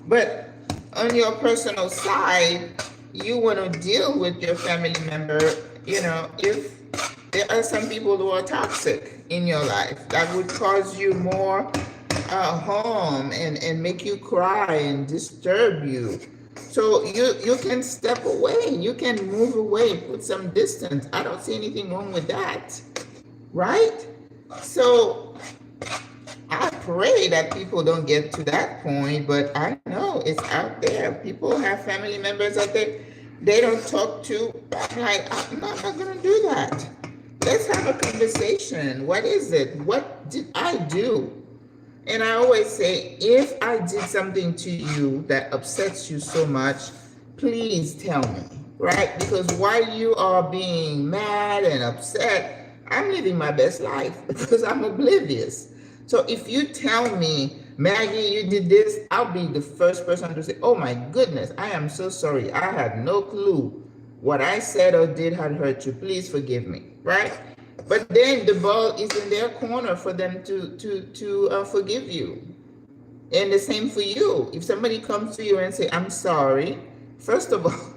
But on your personal side, you want to deal with your family member, you know, if there are some people who are toxic in your life that would cause you more harm and make you cry and disturb you. So you can step away, you can move away, put some distance. I don't see anything wrong with that, right? So I pray that people don't get to that point, but I know it's out there. People have family members that they don't talk to. I'm not going to do that. Let's have a conversation. What is it? What did I do? And I always say, if I did something to you that upsets you so much, please tell me, right? Because while you are being mad and upset, I'm living my best life because I'm oblivious. So if you tell me, Maggie, you did this, I'll be the first person to say, oh my goodness, I am so sorry. I had no clue what I said or did had hurt you. Please forgive me, right? But then the ball is in their corner for them to forgive you. And the same for you. If somebody comes to you and say, I'm sorry, first of all,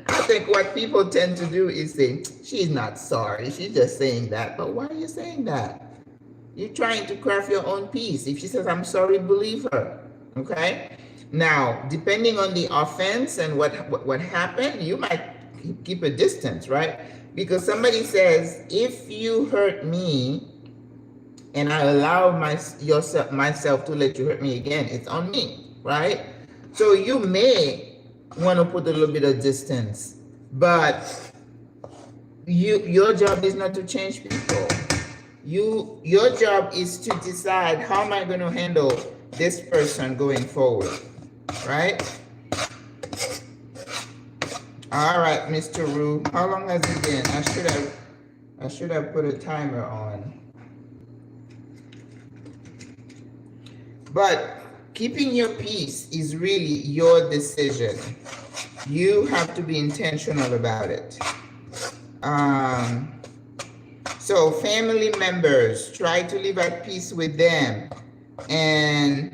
I think what people tend to do is say, she's not sorry, she's just saying that. But why are you saying that? You're trying to craft your own peace. If she says, I'm sorry, believe her. Okay? Now, depending on the offense and what happened, you might keep a distance, right? Because somebody says, if you hurt me and I allow myself to let you hurt me again, it's on me, right? So you may want to put a little bit of distance, but your job is not to change people. Your job is to decide, how am I going to handle this person going forward, right? All right, Mr. Rue, how long has it been? I should have put a timer on. But keeping your peace is really your decision. You have to be intentional about it. So family members, try to live at peace with them and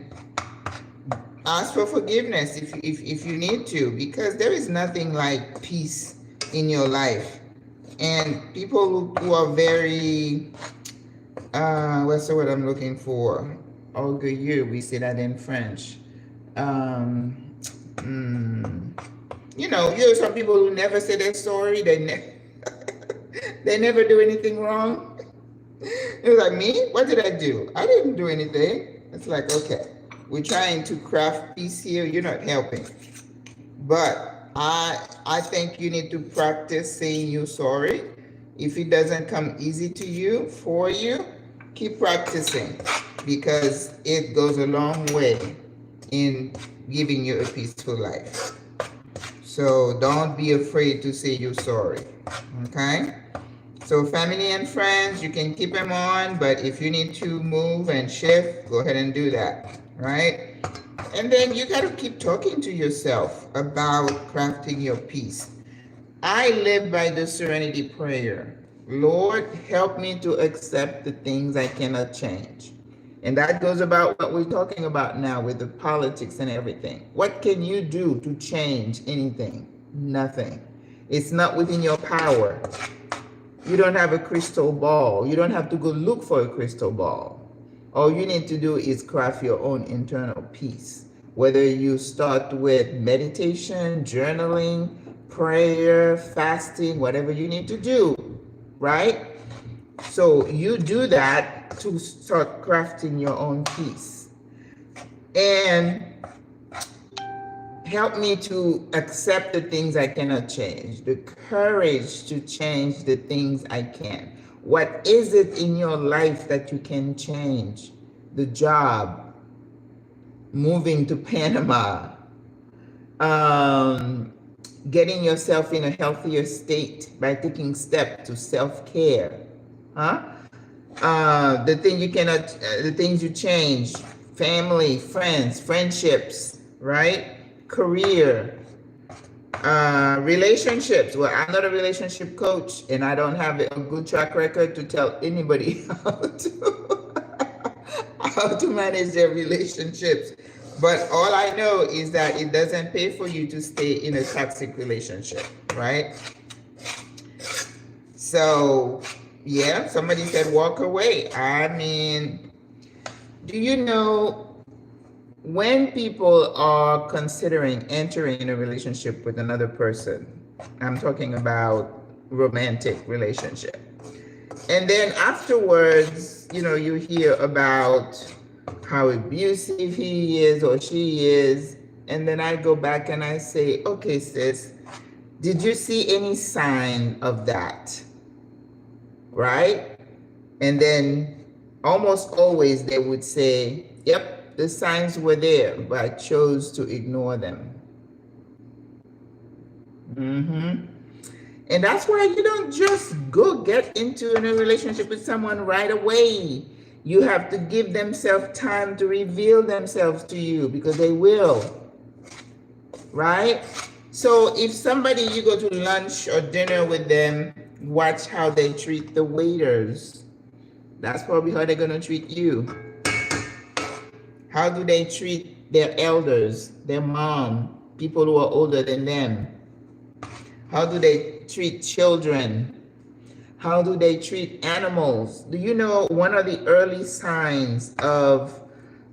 ask for forgiveness if you need to, because there is nothing like peace in your life. And people who are very, what's the word I'm looking for? Orgueilleux, we say that in French. You know some people who never say they're sorry, they never do anything wrong. It's like, me? What did I do? I didn't do anything. It's like, okay, we're trying to craft peace here. You're not helping. But I think you need to practice saying you're sorry. If it doesn't come easy to you, for you, keep practicing, because it goes a long way in giving you a peaceful life. So don't be afraid to say you're sorry, okay? So family and friends, you can keep them on, but if you need to move and shift, go ahead and do that, right? And then you got to keep talking to yourself about crafting your peace. I live by the serenity prayer. Lord, help me to accept the things I cannot change. And that goes about what we're talking about now with the politics and everything. What can you do to change anything? Nothing. It's not within your power. You don't have a crystal ball. You don't have to go look for a crystal ball. All you need to do is craft your own internal peace. Whether you start with meditation, journaling, prayer, fasting, whatever you need to do, right? So you do that to start crafting your own peace. And help me to accept the things I cannot change, the courage to change the things I can. What is it in your life that you can change? The job, moving to Panama, getting yourself in a healthier state by taking steps to self-care, the things you change, family, friends, friendships, right? Career, relationships. Well, I'm not a relationship coach, and I don't have a good track record to tell anybody how to manage their relationships. But all I know is that it doesn't pay for you to stay in a toxic relationship, right? So, yeah, somebody said walk away. I mean, do you know, when people are considering entering a relationship with another person, I'm talking about romantic relationship, and then afterwards, you hear about how abusive he is or she is, and then I go back and I say, okay, sis, did you see any sign of that? Right? And then almost always they would say, yep, the signs were there, but I chose to ignore them. Mm-hmm. And that's why you don't just go get into a relationship with someone right away. You have to give themselves time to reveal themselves to you, because they will, right? So if somebody, you go to lunch or dinner with them, watch how they treat the waiters. That's probably how they're going to treat you. How do they treat their elders, their mom, people who are older than them? How do they treat children? How do they treat animals? Do you know one of the early signs of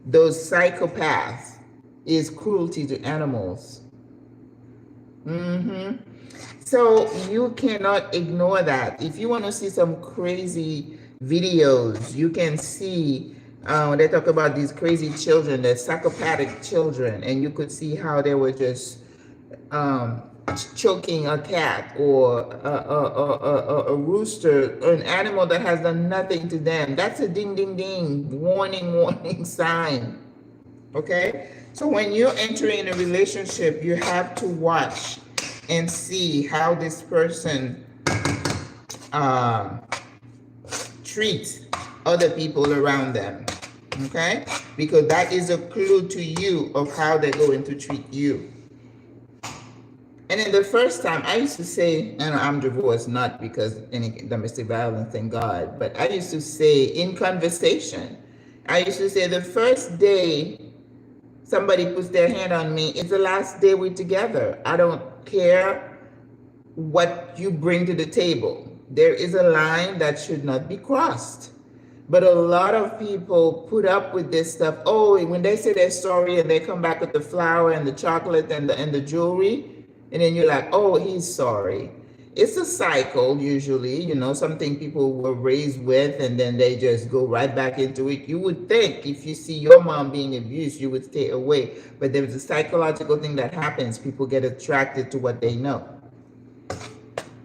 those psychopaths is cruelty to animals? Mm-hmm. So you cannot ignore that. If you want to see some crazy videos, you can see when they talk about these crazy children, the psychopathic children, and you could see how they were just choking a cat or a rooster, or an animal that has done nothing to them. That's a ding, ding, ding, warning, warning sign. Okay? So when you're entering a relationship, you have to watch and see how this person treats other people around them. Okay? Because that is a clue to you of how they're going to treat you. And then the first time, I used to say, and I'm divorced, not because any domestic violence, thank God, but I used to say in conversation, I used to say the first day somebody puts their hand on me, it's the last day we're together. I don't care what you bring to the table. There is a line that should not be crossed. But a lot of people put up with this stuff. Oh, when they say they're sorry and they come back with the flower and the chocolate and the jewelry, and then you're like, oh, he's sorry. It's a cycle usually, you know, something people were raised with, and then they just go right back into it. You would think if you see your mom being abused, you would stay away. But there's a psychological thing that happens. People get attracted to what they know.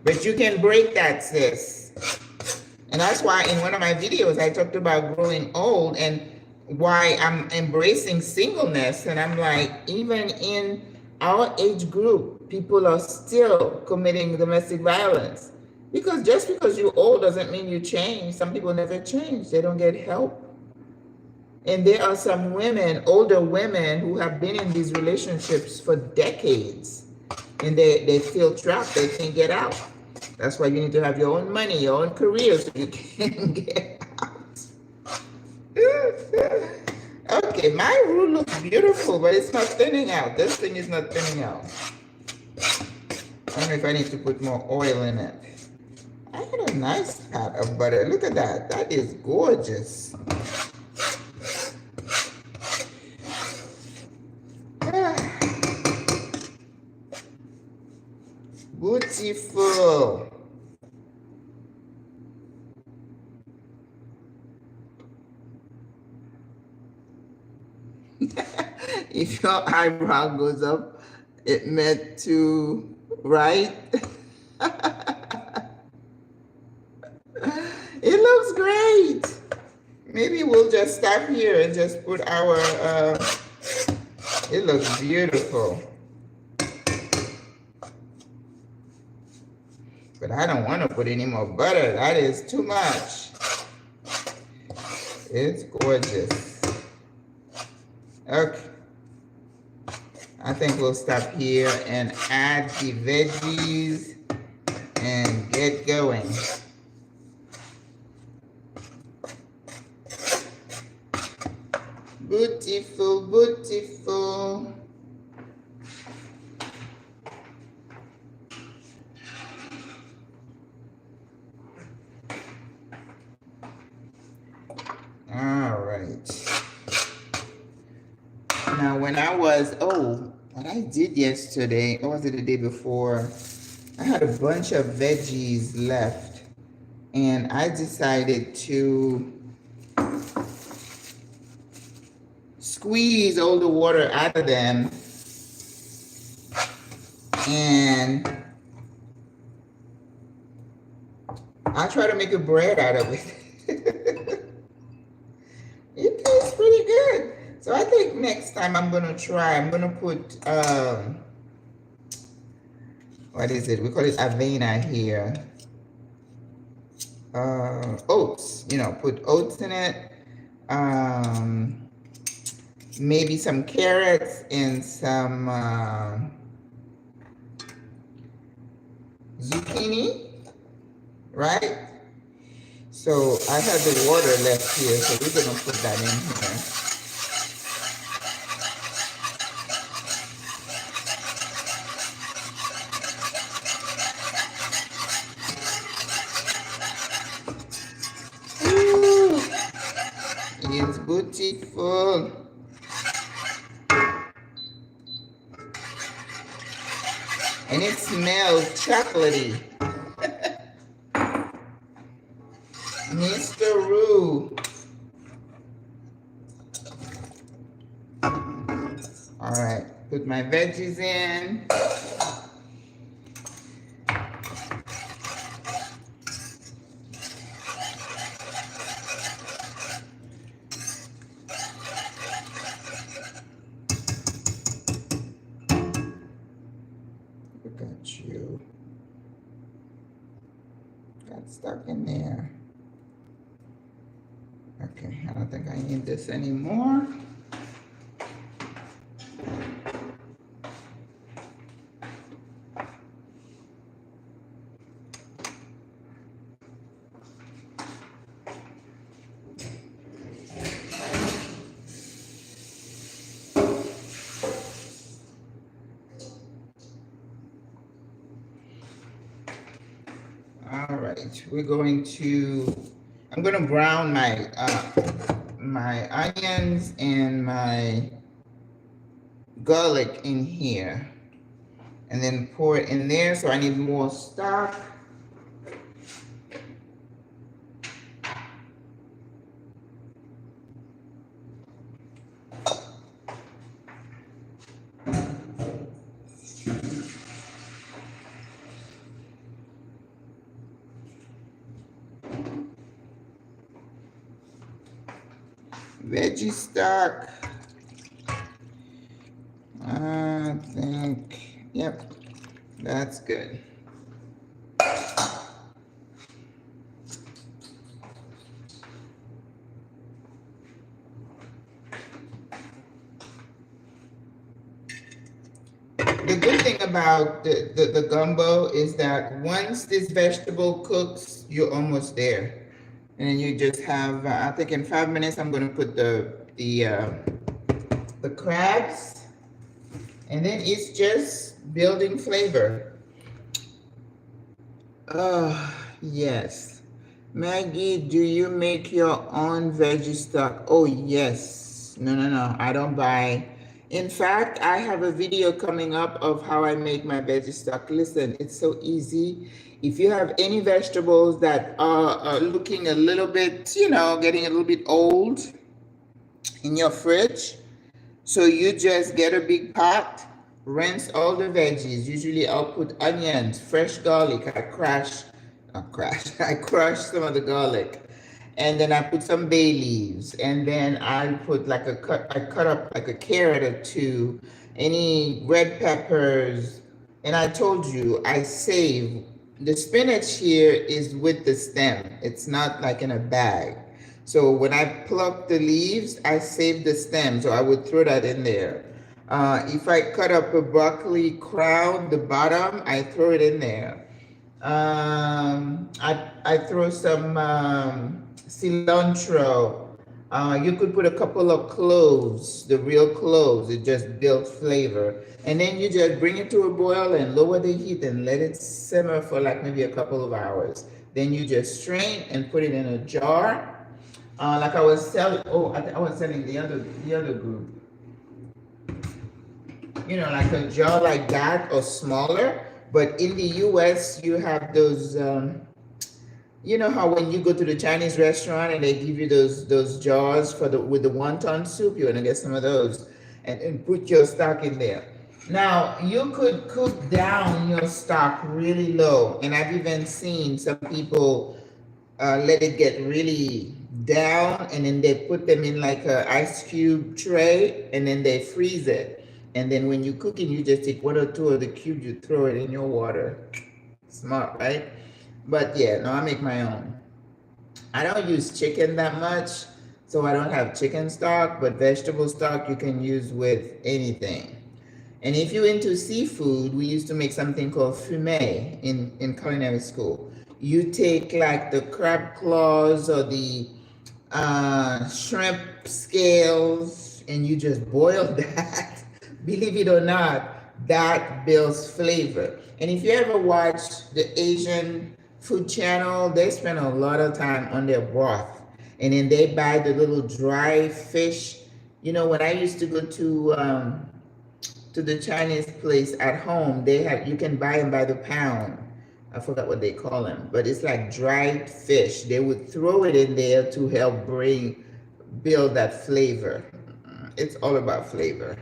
But you can break that, sis. And that's why in one of my videos, I talked about growing old and why I'm embracing singleness. And I'm like, even in our age group, people are still committing domestic violence. Because just because you're old doesn't mean you change. Some people never change. They don't get help. And there are some women, older women, who have been in these relationships for decades. And they feel trapped. They can't get out. That's why you need to have your own money, your own career, so you can get out. Okay, my roux looks beautiful, but it's not thinning out. This thing is not thinning out. I don't know if I need to put more oil in it. I got a nice pat of butter. Look at that. That is gorgeous. Beautiful. If your eyebrow goes up, it meant to, right? It looks great. Maybe we'll just stop here and just put our, it looks beautiful. But I don't want to put any more butter. That is too much. It's gorgeous. Okay. I think we'll stop here and add the veggies and get going. Beautiful, beautiful. All right. Now, when I was, what I did yesterday, or was it the day before? I had a bunch of veggies left, and I decided to squeeze all the water out of them, and I try to make a bread out of it. It tastes pretty good. So I think next time I'm gonna put what is it? We call it avena here. Oats, put oats in it. Maybe some carrots and some zucchini, right? So I have the water left here, so we're gonna put that in here. Ooh, it's beautiful. And it smells chocolatey. Mr. Roo. All right, put my veggies in. Look at you. Got stuck in there. Okay, I don't think I need this anymore. All right, I'm going to brown my onions and my garlic in here, and then pour it in there. So I need more stock. Veggie stock. I think, yep, that's good. The good thing about the gumbo is that once this vegetable cooks, you're almost there. And then you just have, I think in 5 minutes, I'm going to put the crabs, and then it's just building flavor. Oh, yes. Maggie, do you make your own veggie stock? Oh, yes. No, I don't buy. In fact, I have a video coming up of how I make my veggie stock. Listen, it's so easy. If you have any vegetables that are looking a little bit, getting a little bit old in your fridge, so you just get a big pot, rinse all the veggies. Usually I'll put onions, fresh garlic. I crush some of the garlic. And then I put some bay leaves, and then I put I cut up like a carrot or two, any red peppers. And I told you, I save the spinach here is with the stem. It's not like in a bag. So when I pluck the leaves, I save the stem. So I would throw that in there. If I cut up a broccoli crown, the bottom, I throw it in there. I throw some cilantro. You could put a couple of cloves, the real cloves. It just builds flavor. And then you just bring it to a boil and lower the heat and let it simmer for like maybe a couple of hours. Then you just strain and put it in a jar. Like I was selling. Oh, I was selling the other group. Like a jar like that or smaller. But in the US, you have those. You know how when you go to the Chinese restaurant and they give you those jars with the wonton soup, you're gonna get some of those and put your stock in there. Now you could cook down your stock really low, and I've even seen some people let it get really down, and then they put them in like a ice cube tray, and then they freeze it. and then when you're cooking, you just take 1 or 2 of the cubes, you throw it in your water. Smart, right? But yeah, no, I make my own. I don't use chicken that much, so I don't have chicken stock, but vegetable stock you can use with anything. And if you're into seafood, we used to make something called fumet in culinary school. You take like the crab claws or the shrimp scales and you just boil that. Believe it or not, that builds flavor. And if you ever watch the Asian food channel, they spend a lot of time on their broth. And then they buy the little dry fish. You know, when I used to go to the Chinese place at home, they have, you can buy them by the pound. I forgot what they call them, but it's like dried fish. They would throw it in there to help build that flavor. It's all about flavor.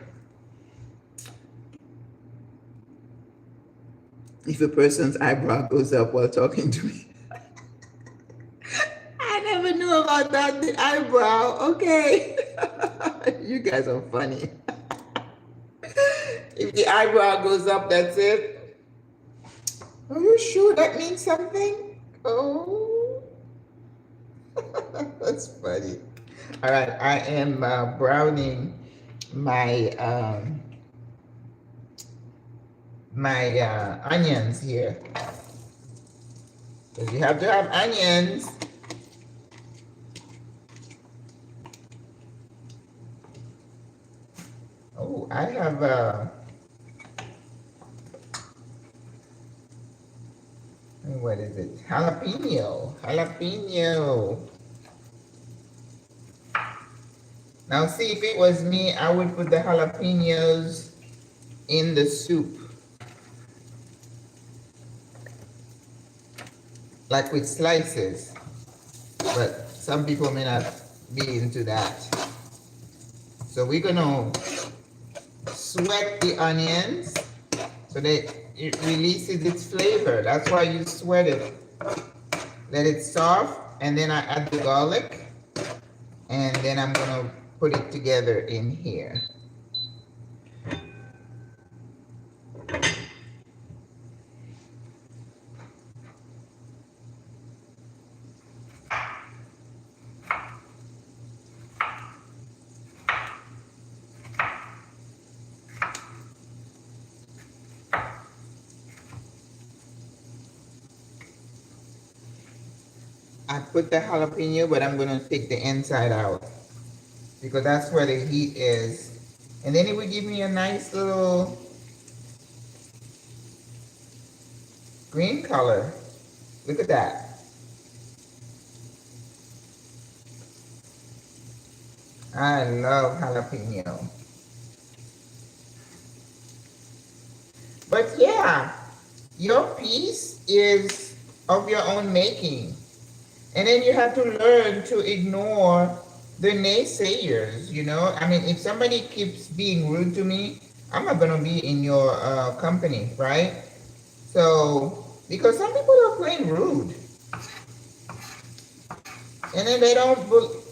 If a person's eyebrow goes up while talking to me. I never knew about that, the eyebrow. Okay. You guys are funny. If the eyebrow goes up, that's it. Are you sure that means something? Oh. That's funny. All right, I am browning my onions here. Because you have to have onions. Oh, I have what is it? Jalapeno. Now see, if it was me, I would put the jalapenos in the soup. Like with slices. But some people may not be into that. So we're gonna sweat the onions so that it releases its flavor. That's why you sweat it. Let it soft, and then I add the garlic, and then I'm gonna put it together in here. I put the jalapeno, but I'm gonna take the inside out because that's where the heat is. And then it would give me a nice little green color. Look at that. I love jalapeno. But yeah, your piece is of your own making. And then you have to learn to ignore the naysayers, you know? I mean, if somebody keeps being rude to me, I'm not gonna be in your company, right? So, because some people are plain rude. And then they don't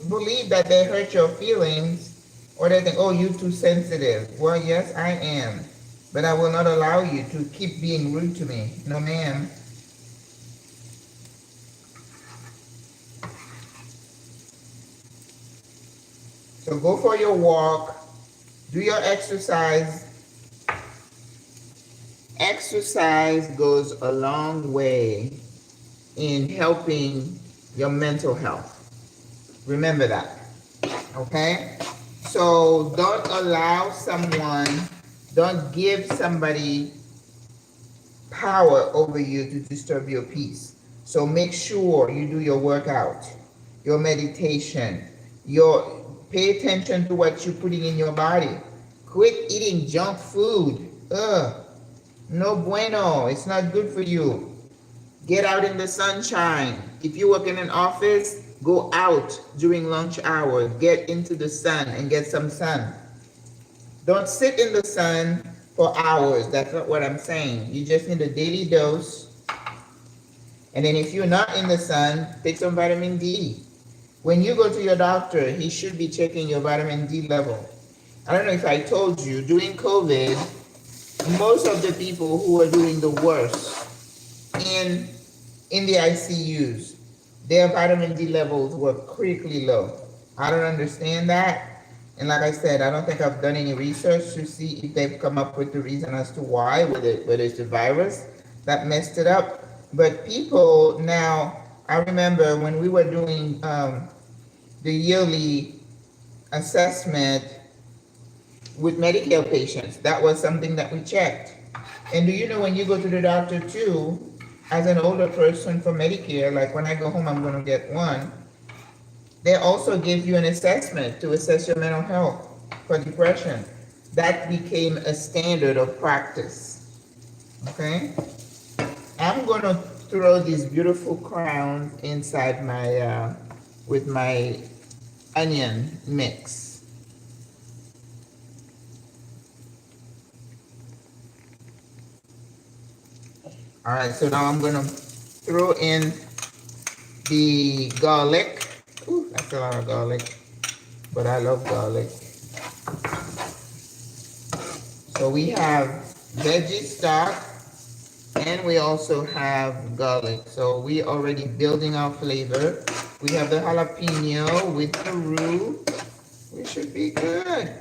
believe that they hurt your feelings, or they think, oh, you're too sensitive. Well, yes, I am. But I will not allow you to keep being rude to me. No, ma'am. So go for your walk, do your exercise. Exercise goes a long way in helping your mental health. Remember that, okay? So don't give somebody power over you to disturb your peace. So make sure you do your workout, your meditation, pay attention to what you're putting in your body. Quit eating junk food. No bueno. It's not good for you. Get out in the sunshine. If you work in an office, go out during lunch hour. Get into the sun and get some sun. Don't sit in the sun for hours. That's not what I'm saying. You just need a daily dose. And then if you're not in the sun, take some vitamin D. When you go to your doctor, he should be checking your vitamin D level. I don't know if I told you, during COVID, most of the people who were doing the worst in the ICUs, their vitamin D levels were critically low. I don't understand that. And like I said, I don't think I've done any research to see if they've come up with the reason as to why, whether it's the virus that messed it up. But people now, I remember when we were doing the yearly assessment with Medicare patients, that was something that we checked. And do you know when you go to the doctor too, as an older person for Medicare, like when I go home, I'm gonna get one, they also give you an assessment to assess your mental health for depression. That became a standard of practice, okay? I'm gonna throw these beautiful crowns inside my, with my onion mix. All right, so now I'm gonna throw in the garlic. Ooh, that's a lot of garlic, but I love garlic. So we have veggie stock and we also have garlic. So we already building our flavor. We have the jalapeno with the roux. We should be good.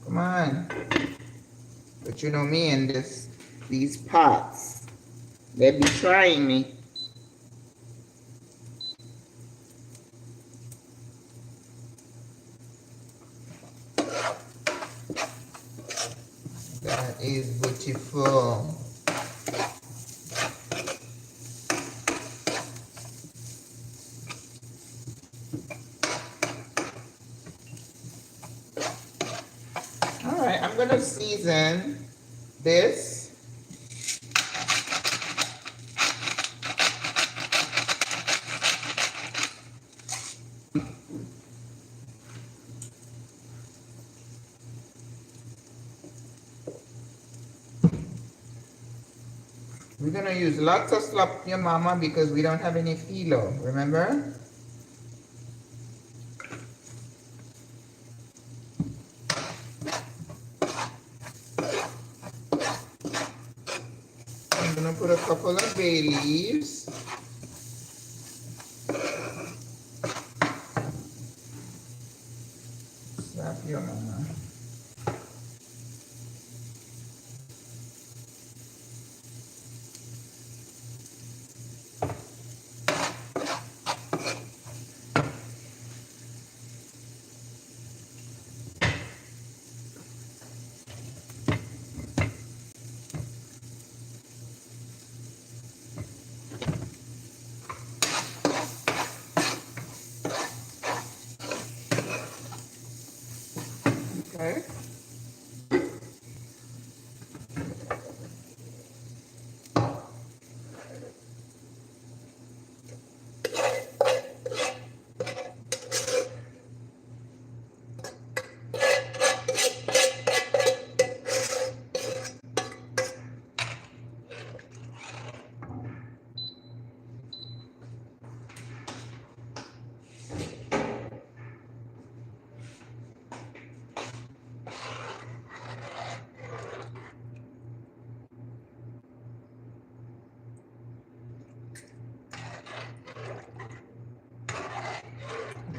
Come on. But you know me and these pots. They be trying me. That is beautiful. All right, I'm gonna season this. We're gonna use lots of slop your mama because we don't have any filo, remember? I'm gonna put a couple of bay leaves. Slap your mama. Okay.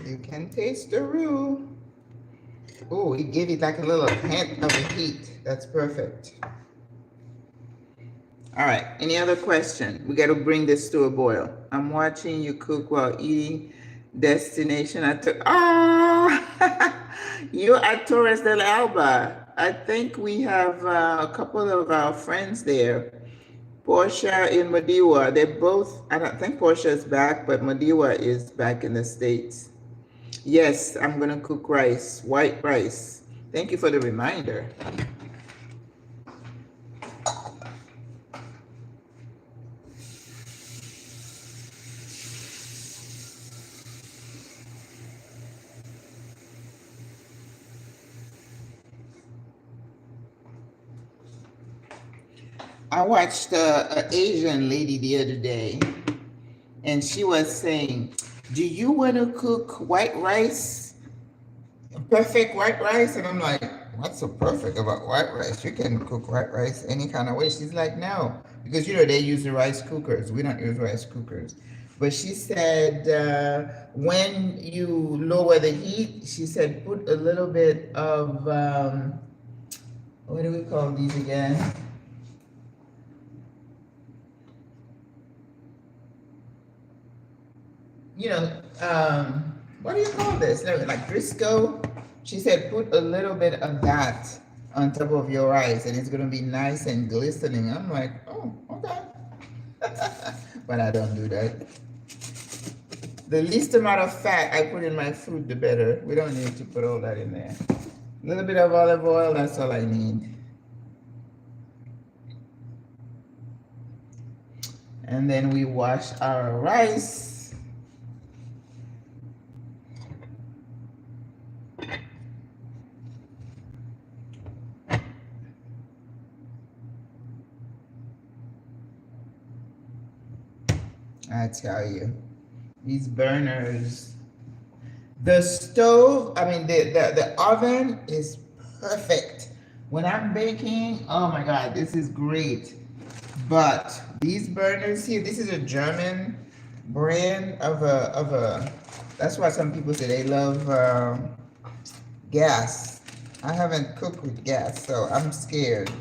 You can taste the roux. Oh, it gave it like a little hint of heat. That's perfect. All right, any other question? We got to bring this to a boil. I'm watching you cook while eating. Destination at you're at Torres del Alba. I think we have a couple of our friends there. Portia in Madiwa. They both, I don't think Portia is back, but Madiwa is back in the States. Yes, I'm gonna cook rice, white rice. Thank you for the reminder. I watched an Asian lady the other day, and she was saying, do you want to cook white rice perfect white rice. And I'm like, what's so perfect about white rice? You can cook white rice any kind of way. She's like, no, because they use the rice cookers. We don't use rice cookers. But she said, when you lower the heat, she said, put a little bit of, what do we call these again? What do you call this? Like Crisco. She said, put a little bit of that on top of your rice, and it's gonna be nice and glistening. I'm like, oh, okay. But I don't do that. The least amount of fat I put in my food, the better. We don't need to put all that in there. A little bit of olive oil, that's all I need. And then we wash our rice. I tell you, these burners, the stove, I mean, the oven is perfect. When I'm baking, oh my God, this is great. But these burners here, this is a German brand that's why some people say they love gas. I haven't cooked with gas, so I'm scared.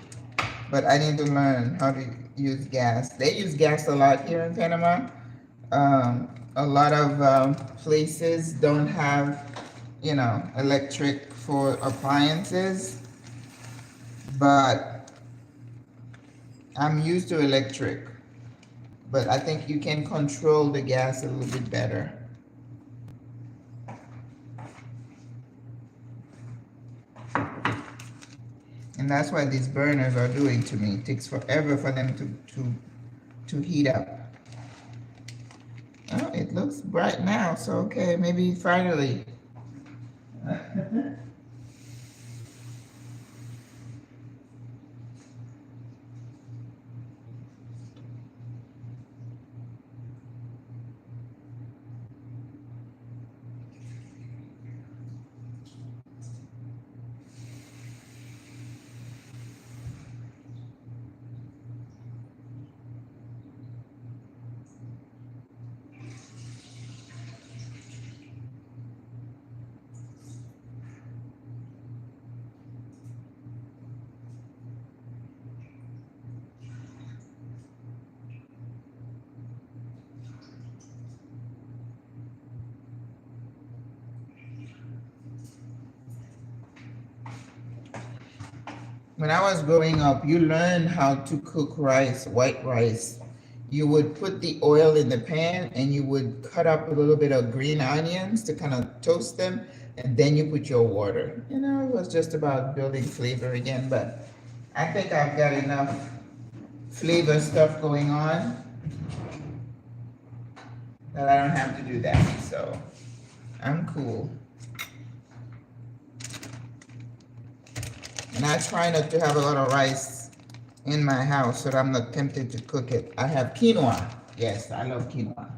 But I need to learn how to use gas. They use gas a lot here in Panama. A lot of places don't have, electric for appliances, but I'm used to electric. But I think you can control the gas a little bit better. And that's what these burners are doing to me. It takes forever for them to heat up. Oh, it looks bright now, so okay, maybe finally. When I was growing up, you learned how to cook rice, white rice. You would put the oil in the pan and you would cut up a little bit of green onions to kind of toast them, and then you put your water. It was just about building flavor again, but I think I've got enough flavor stuff going on that I don't have to do that, so I'm cool. And I try not to have a lot of rice in my house so that I'm not tempted to cook it. I have quinoa. Yes, I love quinoa.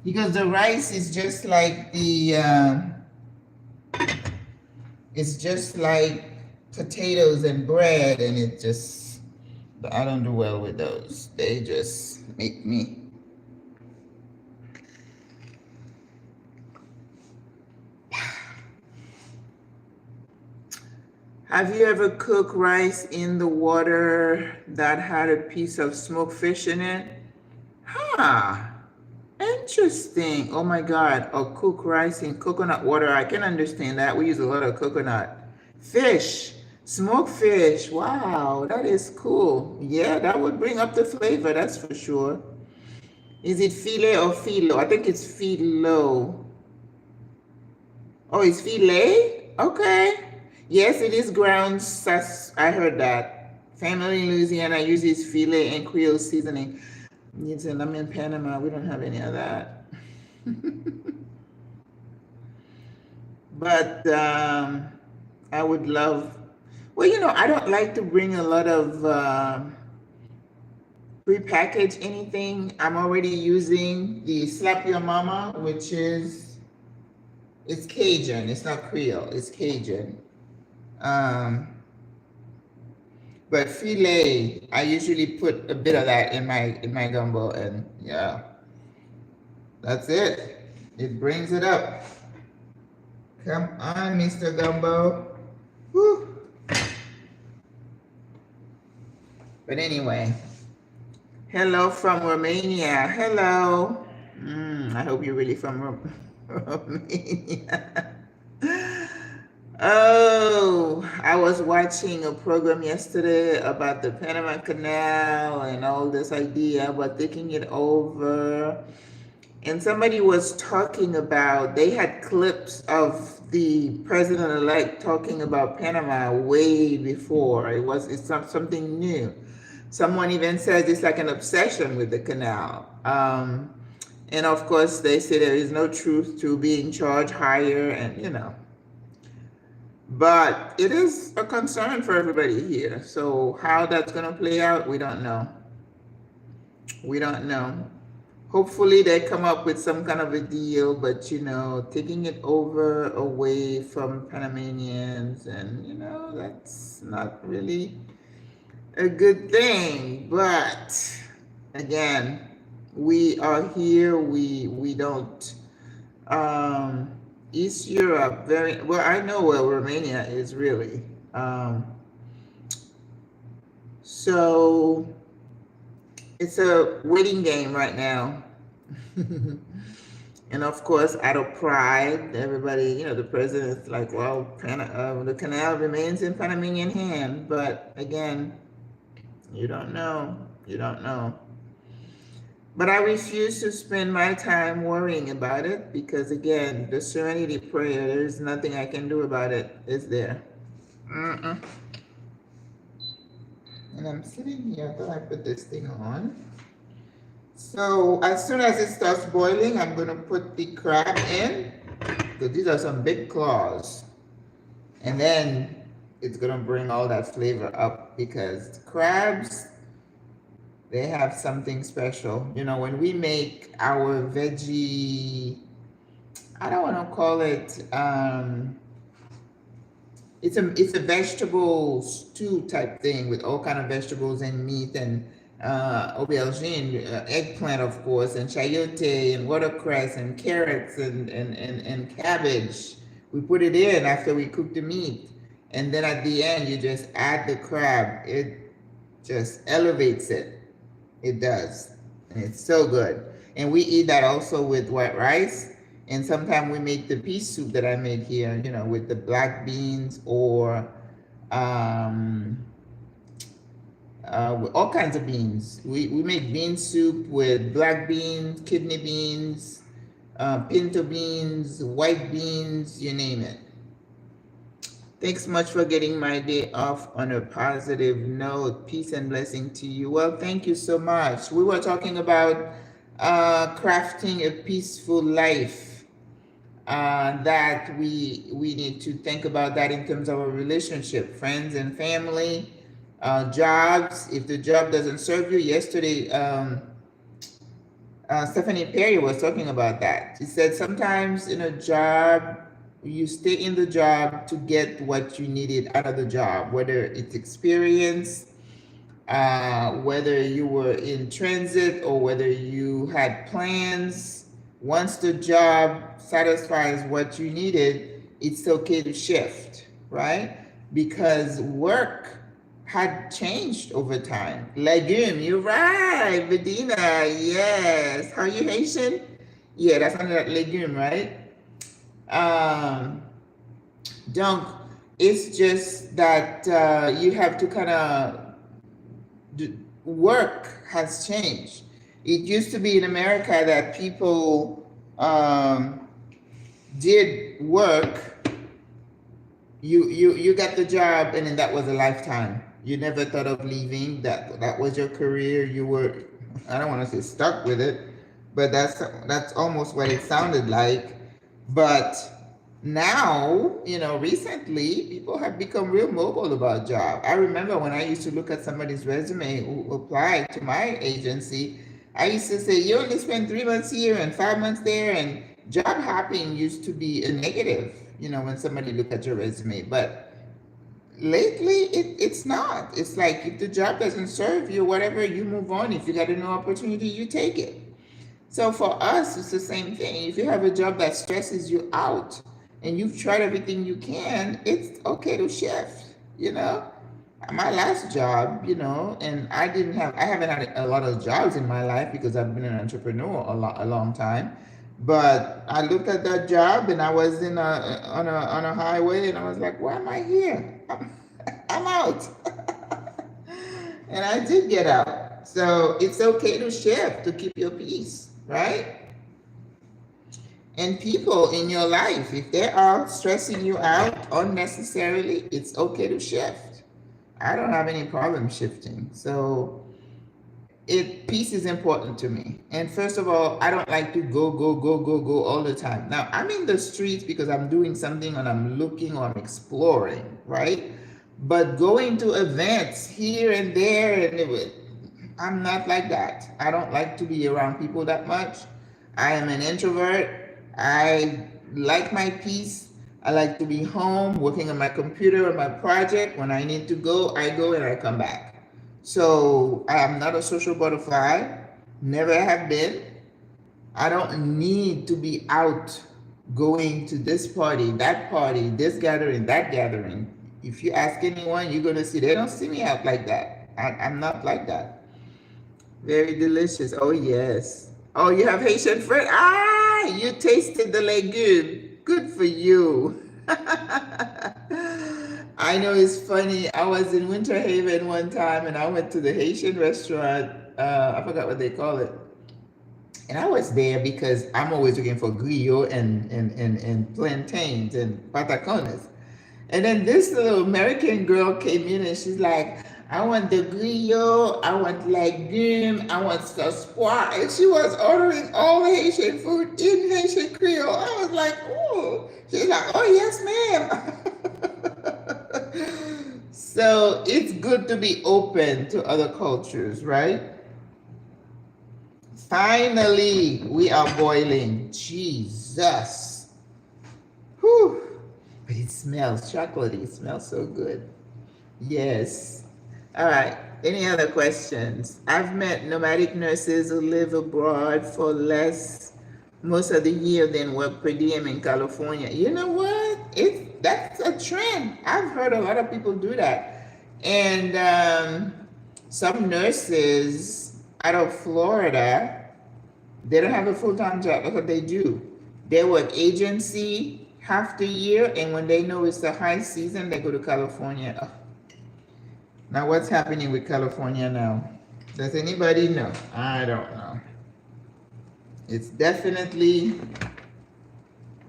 Because the rice is just like it's just like potatoes and bread, and I don't do well with those. They just make me. Have you ever cooked rice in the water that had a piece of smoked fish in it? Huh. Interesting. Oh my God. Or cook rice in coconut water. I can understand that. We use a lot of coconut. Fish. Smoked fish. Wow. That is cool. Yeah, that would bring up the flavor. That's for sure. Is it filet or filo? I think it's filo. Oh, it's filet? Okay. Yes, it is ground sus. I heard that. Family in Louisiana uses filet and Creole seasoning. I'm in Panama. We don't have any of that. But I would love. Well, I don't like to bring a lot of prepackaged anything. I'm already using the Slap Your Mama, which is It's Cajun. It's not Creole. It's Cajun. Um, but filet, I usually put a bit of that in my gumbo, and yeah, that's it. It brings it up. Come on, Mr. Gumbo. Woo. But anyway, hello from Romania. Hello. I hope you're really from Romania. Oh, I was watching a program yesterday about the Panama Canal and all this idea about taking it over. And somebody was talking about, they had clips of the president-elect talking about Panama way before. It's not something new. Someone even says it's like an obsession with the canal. And of course, they say there is no truth to being charged higher, and but it is a concern for everybody here. So how that's going to play out, we don't know. We don't know. Hopefully they come up with some kind of a deal, but taking it over away from Panamanians, and that's not really a good thing. But again, we are here. We don't. East Europe, very well. I know where Romania is really. So it's a waiting game right now. And of course, out of pride, everybody, the president's like, well, the canal remains in Panamanian hand. But again, you don't know. You don't know. But I refuse to spend my time worrying about it because, again, the serenity prayer, there's nothing I can do about it, is there? And I'm sitting here until I put this thing on. So as soon as it starts boiling, I'm going to put the crab in. So these are some big claws. And then it's going to bring all that flavor up because crabs, they have something special. When we make our veggie, I don't want to call it, it's a vegetable stew type thing with all kind of vegetables and meat and aubergine, eggplant, of course, and chayote and watercress and carrots and cabbage. We put it in after we cook the meat. And then at the end, you just add the crab. It just elevates it. It does. And it's so good. And we eat that also with white rice. And sometimes we make the pea soup that I make here, with the black beans or with all kinds of beans. We make bean soup with black beans, kidney beans, pinto beans, white beans, you name it. Thanks much for getting my day off on a positive note. Peace and blessing to you. Well, thank you so much. We were talking about crafting a peaceful life. That we need to think about that in terms of our relationship, friends and family, jobs. If the job doesn't serve you, yesterday, Stephanie Perry was talking about that. She said sometimes in a job, you stay in the job to get what you needed out of the job, whether it's experience, whether you were in transit or whether you had plans. Once the job satisfies what you needed, it's okay to shift, right? Because work had changed over time. Legume, you're right, Medina, yes. How are you, Haitian? Yeah, that's under that legume, right? Donc, it's just that you have to kind of, work has changed. It used to be in America that people did work, you got the job, and then that was a lifetime. You never thought of leaving. That was your career. You were, I don't want to say stuck with it, but that's almost what it sounded like. But now, recently, people have become real mobile about job. I remember when I used to look at somebody's resume who applied to my agency, I used to say, you only spend 3 months here and 5 months there, and job hopping used to be a negative, when somebody look at your resume, but lately it's not. It's like if the job doesn't serve you, whatever, you move on. If you got a new opportunity, you take it. So for us, it's the same thing. If you have a job that stresses you out and you've tried everything you can, it's okay to shift, My last job, and I haven't had a lot of jobs in my life because I've been an entrepreneur a long time. But I looked at that job and I was on a highway and I was like, why am I here? I'm out. And I did get out. So it's okay to shift, to keep your peace, right? And people in your life, if they are stressing you out unnecessarily, it's okay to shift. I don't have any problem shifting. So peace is important to me. And first of all, I don't like to go all the time. Now, I'm in the streets because I'm doing something and I'm looking or I'm exploring, right? But going to events here and there, I'm not like that. I don't like to be around people that much. I am an introvert. I like my peace. I like to be home, working on my computer on my project. When I need to go, I go and I come back. So I am not a social butterfly, never have been. I don't need to be out going to this party, this gathering, that gathering. If you ask anyone, you're going to see, they don't see me out like that. I'm not like that. Very delicious. Oh, yes. Oh, you have Haitian friend? You tasted the legume. Good for you. I know it's funny. I was in Winter Haven one time and I went to the Haitian restaurant. I forgot what they call it. And I was there because I'm always looking for griot and plantains and patacones. And then this little American girl came in and she's like, I want the griot, I want legume, I want saspoir. And she was ordering all the Haitian food in Haitian Creole. I was like, oh. She's like, oh, yes, ma'am. So it's good to be open to other cultures, right? Finally, we are boiling. Jesus. Whew. But it smells chocolatey. It smells so good. Yes. All right. Any other questions? I've met nomadic nurses who live abroad for less most of the year than work per diem in California. You know what? That's a trend. I've heard a lot of people do that. And some nurses out of Florida, they don't have a full-time job. That's what they do. They work agency half the year, and when they know it's the high season, they go to California. Oh. Now, what's happening with California now? Does anybody know? I don't know. It's definitely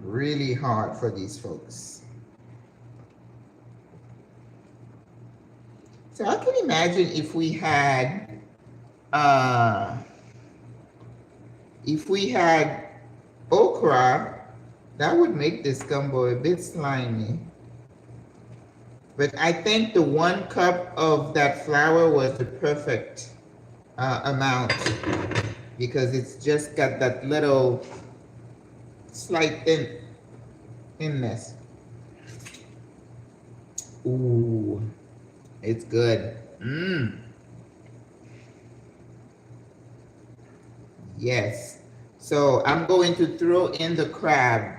really hard for these folks. So I can imagine if we had okra, that would make this gumbo a bit slimy. But I think the 1 cup of that flour was the perfect amount because it's just got that little slight thinness. Ooh, it's good. Yes. So I'm going to throw in the crab.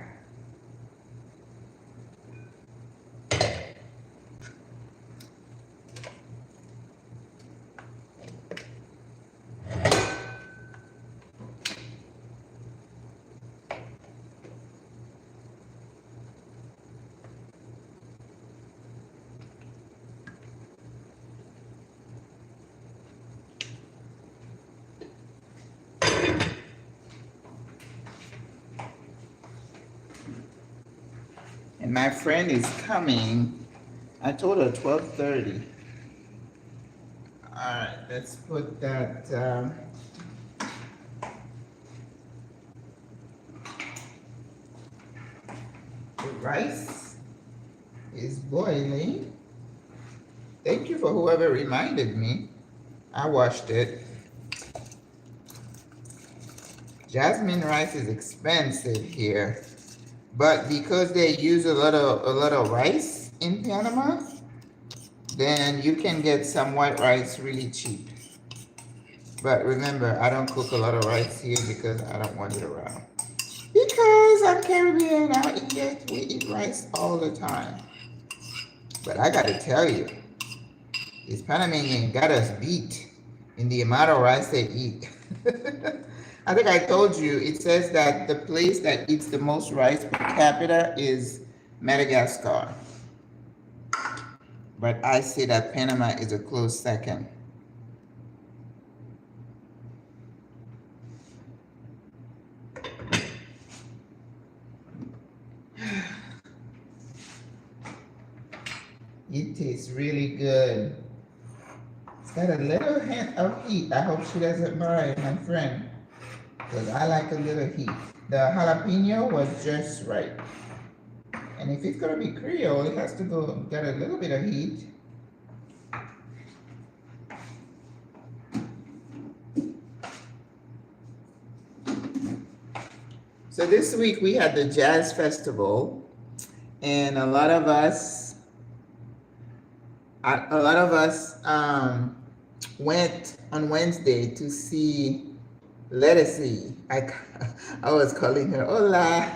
And my friend is coming. I told her 12:30. All right, let's put that. The rice is boiling. Thank you for whoever reminded me. I washed it. Jasmine rice is expensive here, but because they use a lot of rice in Panama, then you can get some white rice really cheap. But remember, I don't cook a lot of rice here because I don't want it around. Because I'm Caribbean, we eat rice all the time. But I gotta tell you, these Panamanians got us beat in the amount of rice they eat. I think I told you, it says that the place that eats the most rice per capita is Madagascar. But I say that Panama is a close second. It tastes really good. It's got a little hint of heat. I hope she doesn't mind, my friend, because I like a little heat. The jalapeno was just right. And if it's gonna be Creole, it has to get a little bit of heat. So this week we had the Jazz Festival, and a lot of us went on Wednesday to see Lettucey. I was calling her Hola.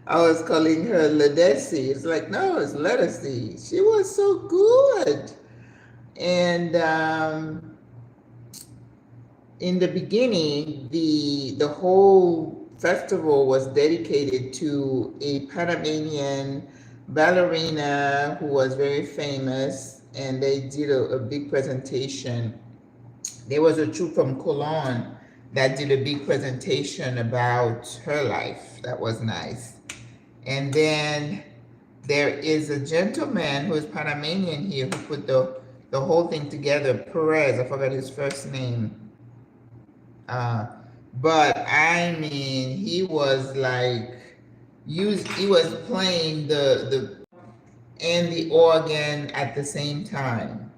I was calling her Ledesi. It's like, no, it's Lettucey. She was so good. And in the beginning, the whole festival was dedicated to a Panamanian ballerina who was very famous, and they did a big presentation. There was a troupe from Cologne that did a big presentation about her life. That was nice. And then there is a gentleman who is Panamanian here who put the whole thing together. Perez, I forgot his first name. But I mean, he was like, he was playing the and the organ at the same time.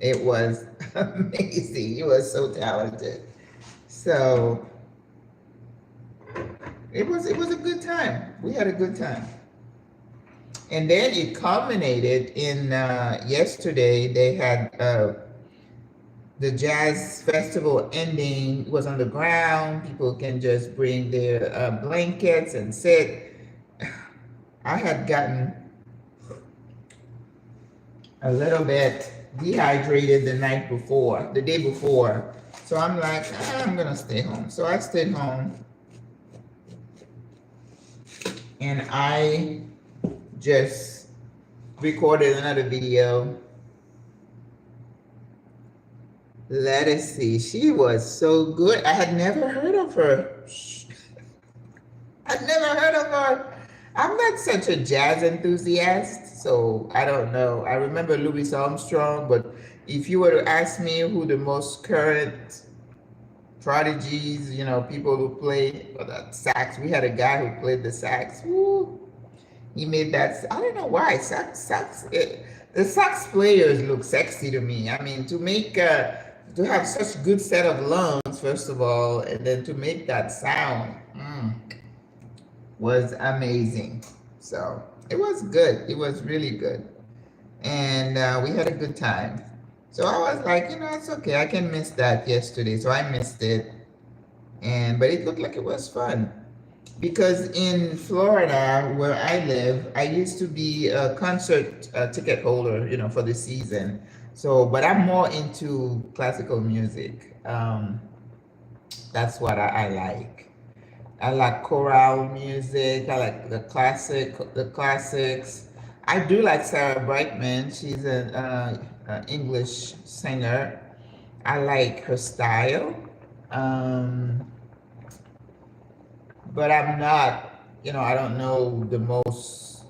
It was amazing. He was so talented. So it was a good time. We had a good time. And then it culminated in yesterday. They had the jazz festival ending. It was on the ground. People can just bring their blankets and sit. I had gotten a little bit dehydrated the day before. So I'm like, I'm gonna stay home. So I stayed home and I just recorded another video. Lettucey, she was so good. I had never heard of her. I'd never heard of her. I'm not such a jazz enthusiast, so I don't know. I remember Louis Armstrong, but if you were to ask me who the most current prodigies, people who play the sax, we had a guy who played the sax. Woo, he made that. I don't know why the sax players look sexy to me. I mean, to have such good set of lungs, first of all, and then to make that sound. Was amazing. So it was good. It was really good. And we had a good time. So I was like, it's okay. I can miss that yesterday. So I missed it. But it looked like it was fun. Because in Florida, where I live, I used to be a concert ticket holder, for the season. So, but I'm more into classical music. That's what I like. I like choral music. I like the classics. I do like Sarah Brightman. She's an English singer. I like her style. But I'm not, I don't know the most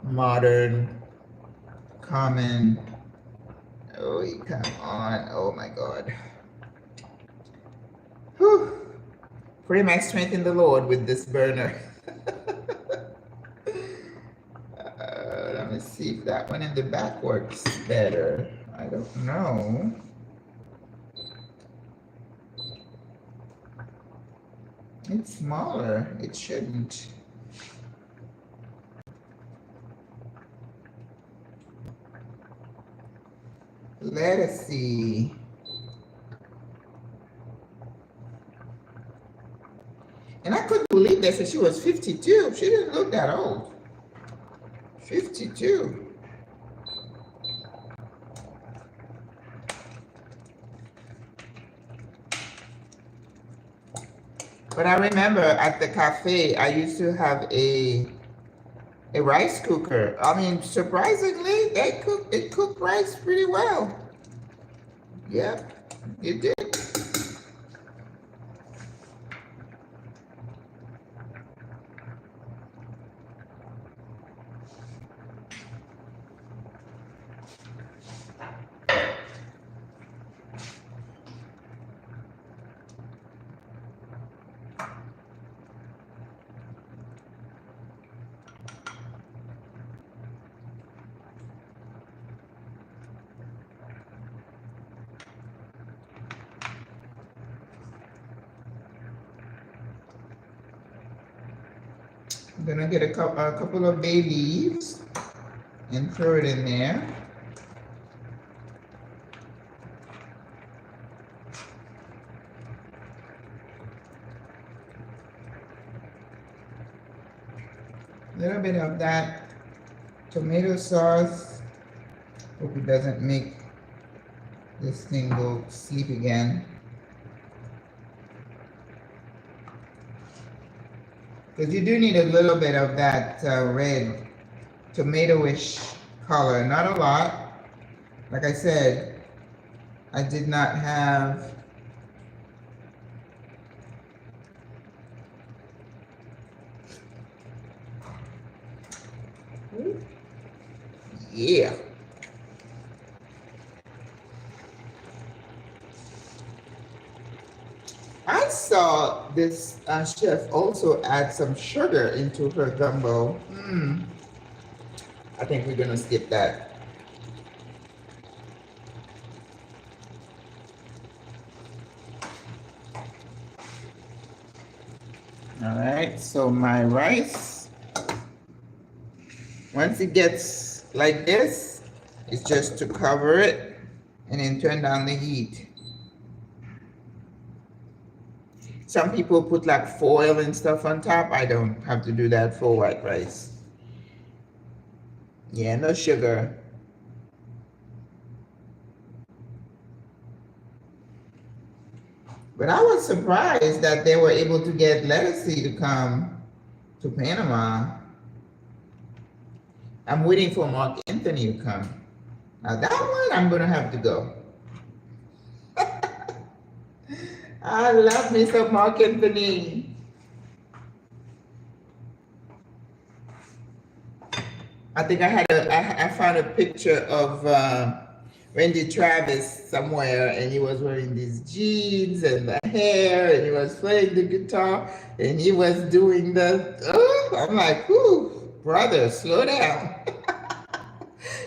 modern, common. Oh, come on. Oh my God. Whew. Pray my strength in the Lord with this burner. Let me see if that one in the back works better. I don't know. It's smaller. It shouldn't. Let us see. And I couldn't believe they said she was 52. She didn't look that old. 52. But I remember at the cafe, I used to have a rice cooker. I mean, surprisingly, it cooked rice pretty well. Yep, it did. I'm gonna get a couple of bay leaves and throw it in there. A little bit of that tomato sauce. Hope it doesn't make this thing go sleep again. Because you do need a little bit of that red tomato-ish color, not a lot. Like I said, I did not have yeah. I saw this chef also add some sugar into her gumbo. I think we're gonna skip that. All right, so my rice, once it gets like this, it's just to cover it and then turn down the heat. Some people put like foil and stuff on top. I don't have to do that for white rice. Yeah, no sugar. But I was surprised that they were able to get Lettucey to come to Panama. I'm waiting for Mark Anthony to come. Now that one, I'm gonna have to go. I love me some Mark Anthony. I think I found a picture of Randy Travis somewhere, and he was wearing these jeans and the hair, and he was playing the guitar, and he was doing I'm like, ooh, brother, slow down.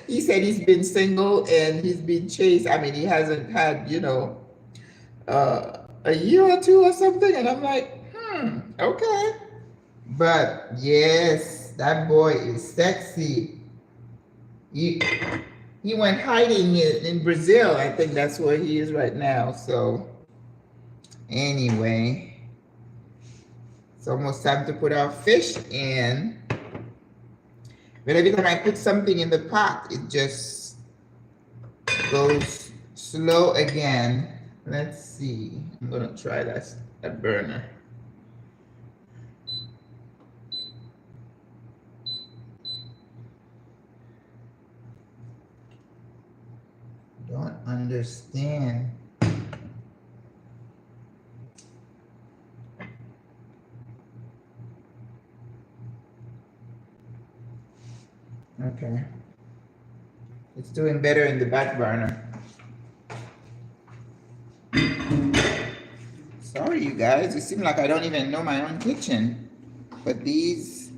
He said he's been single and he's been chased. I mean, he hasn't had, a year or two or something, and I'm like, okay. But yes, that boy is sexy. He went hiding in Brazil. I think that's where he is right now. So anyway, it's almost time to put our fish in. But every time I put something in the pot, it just goes slow again. Let's see. I'm gonna try that burner. Don't understand. Okay. It's doing better in the back burner. Sorry, you guys. It seems like I don't even know my own kitchen. But these...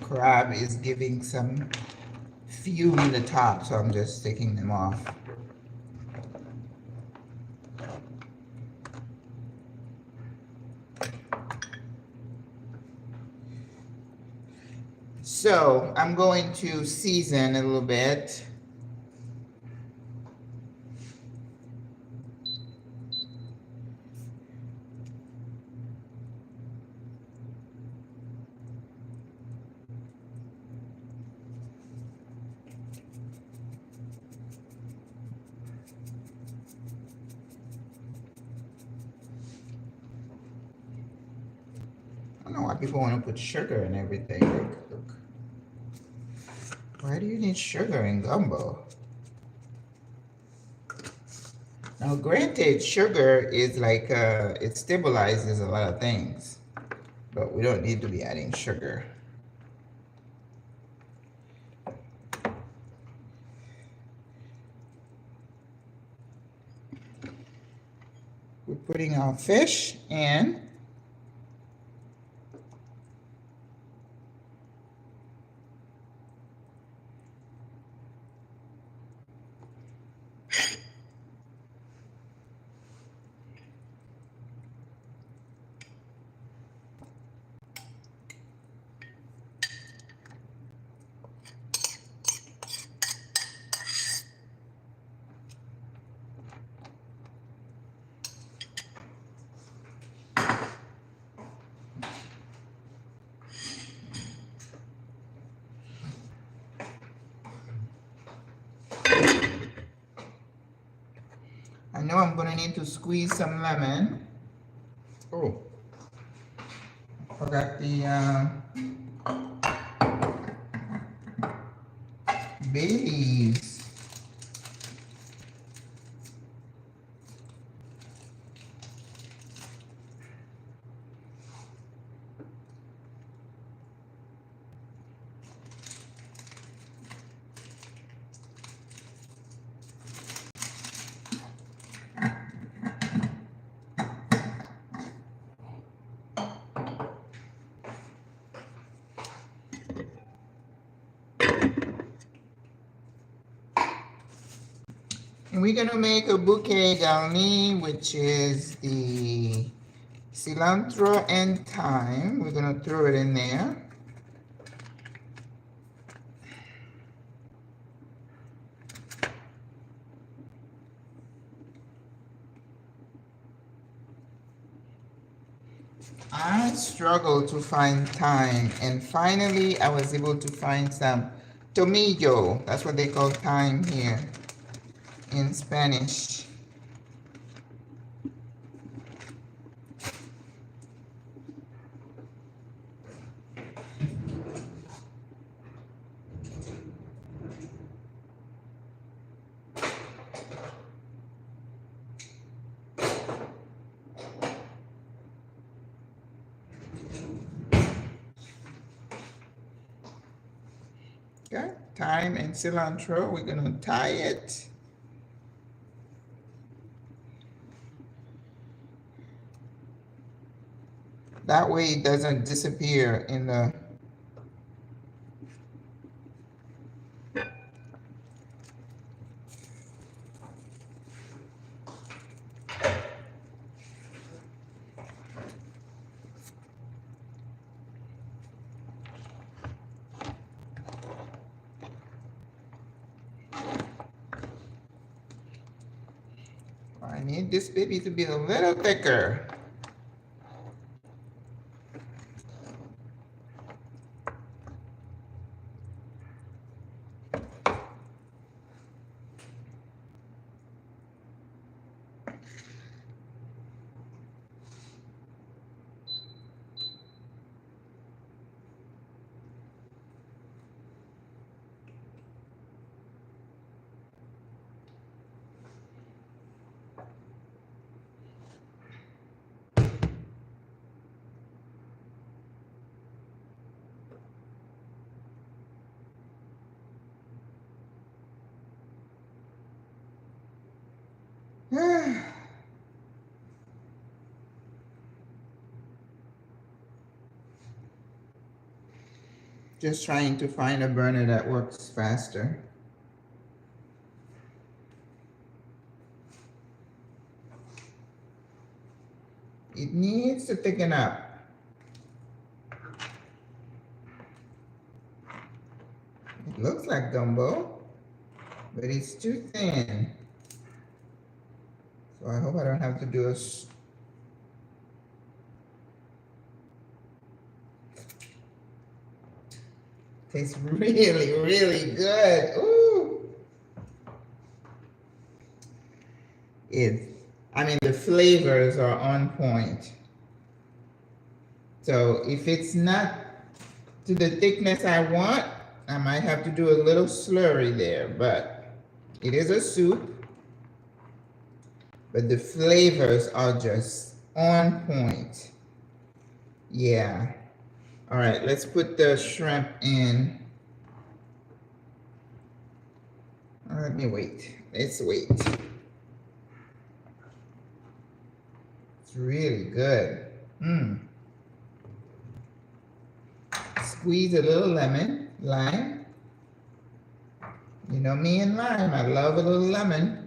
crab is giving some fume in the top, so I'm just taking them off. So I'm going to season a little bit. I don't know why people want to put sugar in everything. Look. Why do you need sugar in gumbo? Now, granted, sugar is like, it stabilizes a lot of things, but we don't need to be adding sugar. We're putting our fish in. I know I'm gonna need to squeeze some lemon. Oh, forgot the bay leaves. And we're gonna make a bouquet garni, which is the cilantro and thyme. We're gonna throw it in there. I struggled to find thyme, and finally I was able to find some tomillo. That's what they call thyme here in Spanish. Okay, thyme and cilantro, we're gonna tie it. That way it doesn't disappear in the I need this baby to be a little thicker. Just trying to find a burner that works faster. It needs to thicken up. It looks like gumbo, but it's too thin. So I hope I don't have to do a tastes really, really good. Ooh. I mean, the flavors are on point. So if it's not to the thickness I want, I might have to do a little slurry there, but it is a soup. But the flavors are just on point. Yeah. All right, let's put the shrimp in. Let me wait. Let's wait. It's really good. Squeeze a little lemon, lime. You know me and lime, I love a little lemon.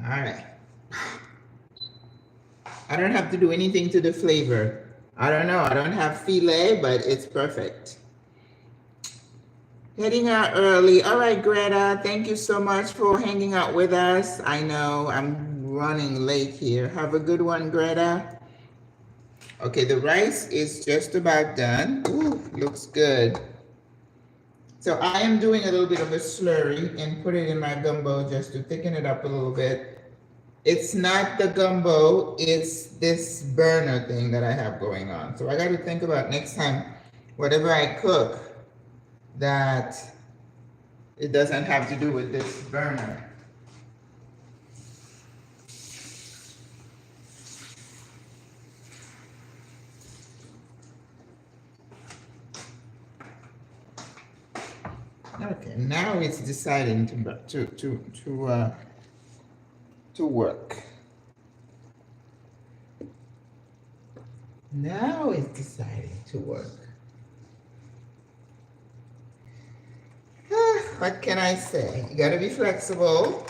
All right. I don't have to do anything to the flavor. I don't know, I don't have filet, but it's perfect. Heading out early. All right, Greta, thank you so much for hanging out with us. I know I'm running late here. Have a good one, Greta. Okay, the rice is just about done. Ooh, looks good. So I am doing a little bit of a slurry and put it in my gumbo just to thicken it up a little bit. It's not the gumbo, it's this burner thing that I have going on. So I got to think about next time, whatever I cook, that it doesn't have to do with this burner. Okay, now it's deciding to work. Now it's deciding to work. What can I say? You gotta be flexible.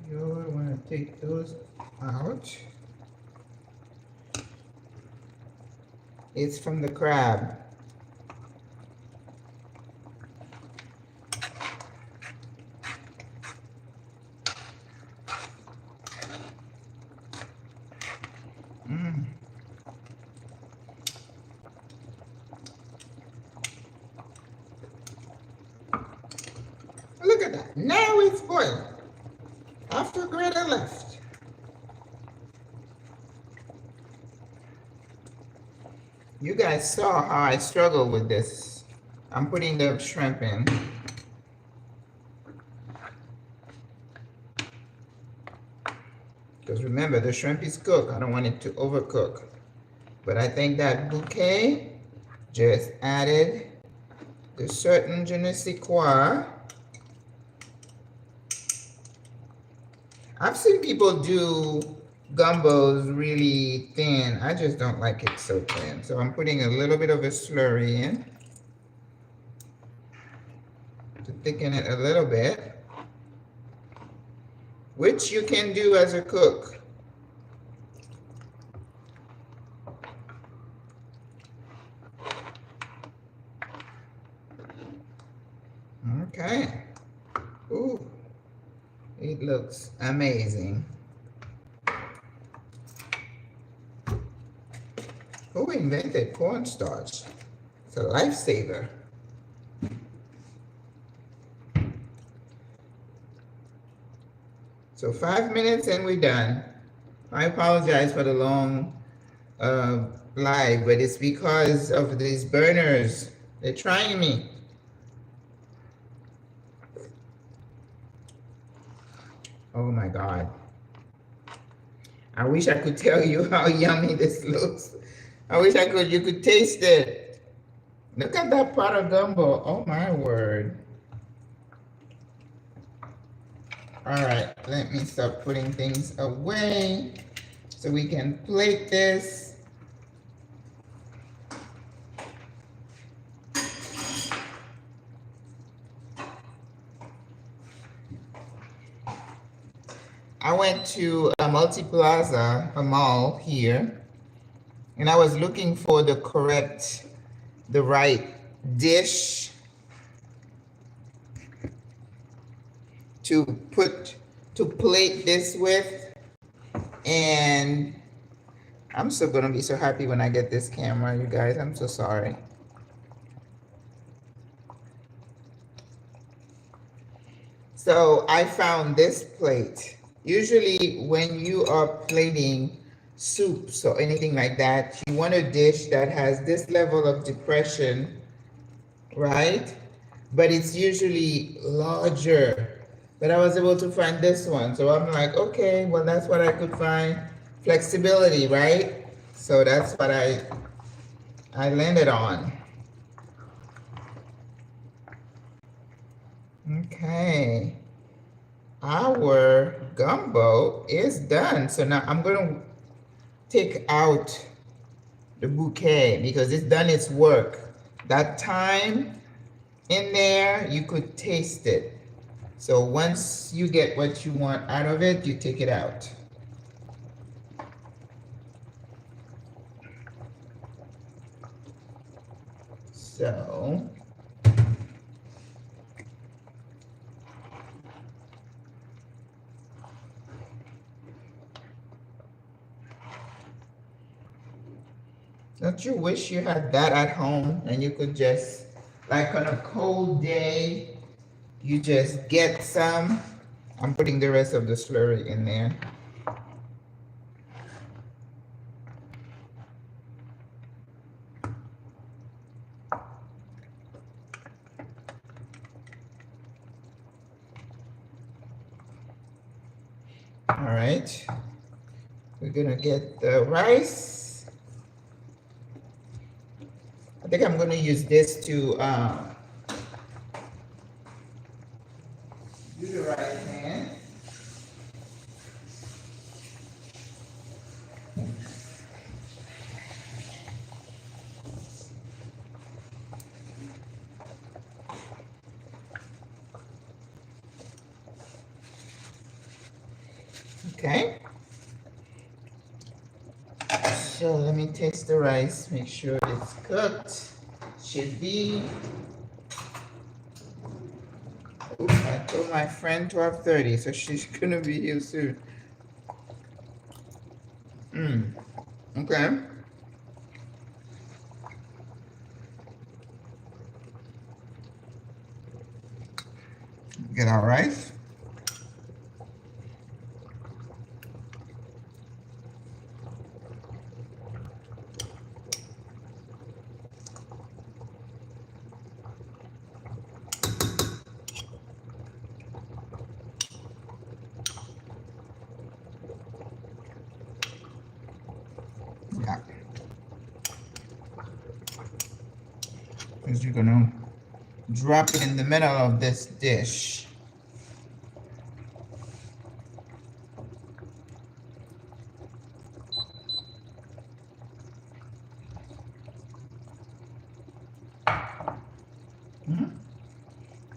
You want to take those out. It's from the crab. Look at that. Now it's boiling. After Greta left. You guys saw how I struggle with this. I'm putting the shrimp in. Because remember, the shrimp is cooked. I don't want it to overcook. But I think that bouquet just added the certain je ne sais quoi. I've seen people do gumbos really thin. I just don't like it so thin. So I'm putting a little bit of a slurry in to thicken it a little bit, which you can do as a cook. Okay. Ooh. It looks amazing. Who invented cornstarch? It's a lifesaver. So 5 minutes and we're done. I apologize for the long live, but it's because of these burners. They're trying me. Oh my God. I wish I could tell you how yummy this looks. I wish you could taste it. Look at that pot of gumbo. Oh my word. All right, let me start putting things away so we can plate this. I went to a multi-plaza, a mall here, and I was looking for the right dish to plate this with, and I'm still gonna be so happy when I get this camera, you guys. I'm so sorry. So I found this plate. Usually when you are plating soups or anything like that, you want a dish that has this level of depression, right? But it's usually larger. But I was able to find this one. So I'm like, okay, well, that's what I could find. Flexibility, right? So that's what I landed on. Okay. Our gumbo is done. So now I'm going to take out the bouquet because it's done its work. That thyme in there, you could taste it. So once you get what you want out of it, you take it out. So don't you wish you had that at home and you could just, like on a cold day, you just get some? I'm putting the rest of the slurry in there. All right, we're gonna get the rice. I think I'm gonna use this to do the rice hand. Okay. So let me taste the rice, make sure it's cooked. Should be. Oops, I told my friend 12:30, so she's gonna be here soon. Okay. Get our rice. Yeah. Because you're gonna drop it in the middle of this dish.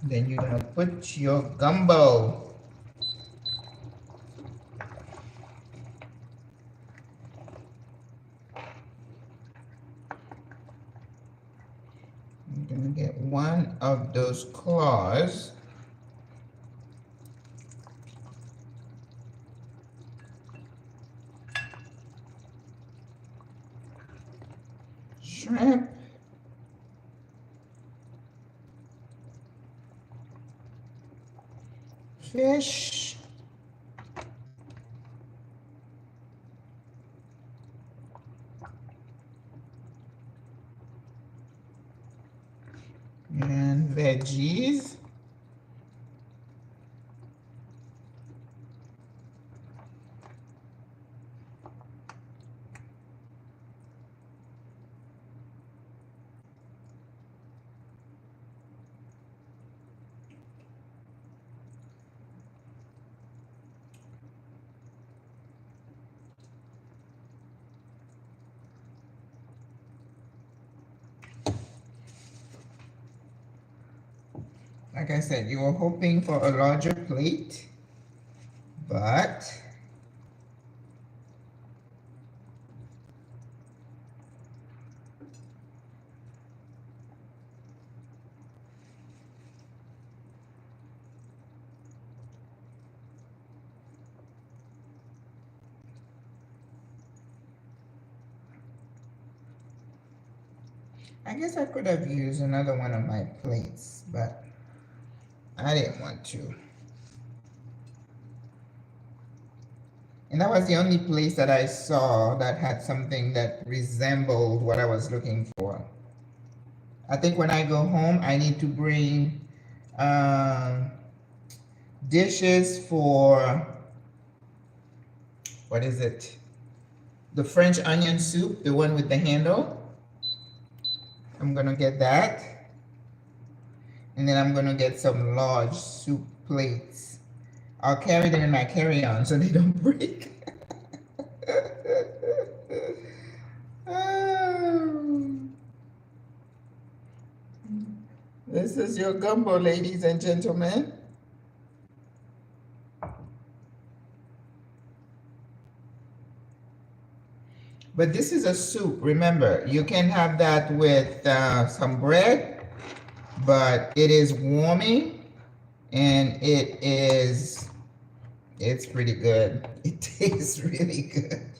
Then you're gonna put your gumbo. I'm gonna get one of those claws. Shrimp. Fish. veggies. Like I said, you were hoping for a larger plate, but I guess I could have used another one of my plates, but I didn't want to. And that was the only place that I saw that had something that resembled what I was looking for. I think when I go home, I need to bring dishes for, what is it? The French onion soup, the one with the handle. I'm gonna get that. And then I'm gonna get some large soup plates. I'll carry them in my carry-on so they don't break. This is your gumbo, ladies and gentlemen. But this is a soup, remember. You can have that with some bread, but it is warming and it's pretty good. It tastes really good.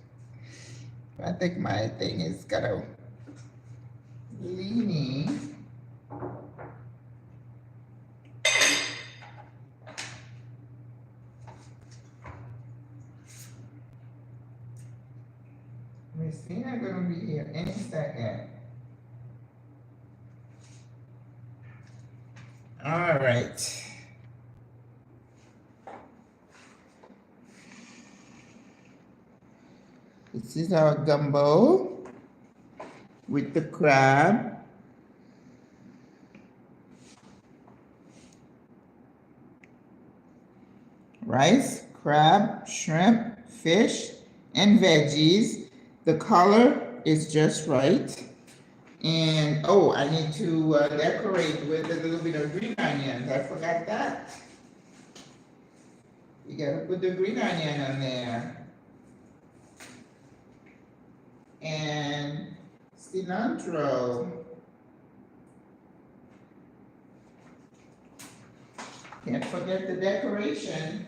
I think my thing is kind of leaning. Christina gonna be here any second. All right. This is our gumbo with the crab. Rice, crab, shrimp, fish, and veggies. The color is just right. And oh, I need to decorate with a little bit of green onions. I forgot that. You gotta put the green onion on there. And cilantro. Can't forget the decoration.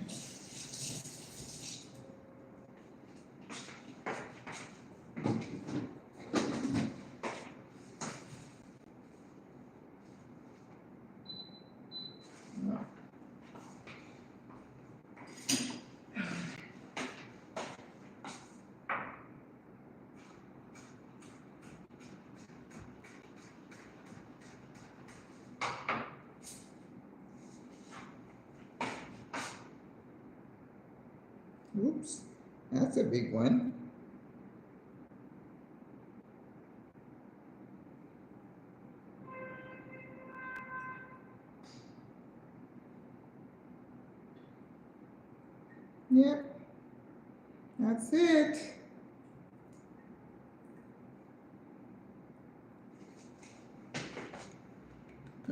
Oops, that's a big one. Yep, that's it.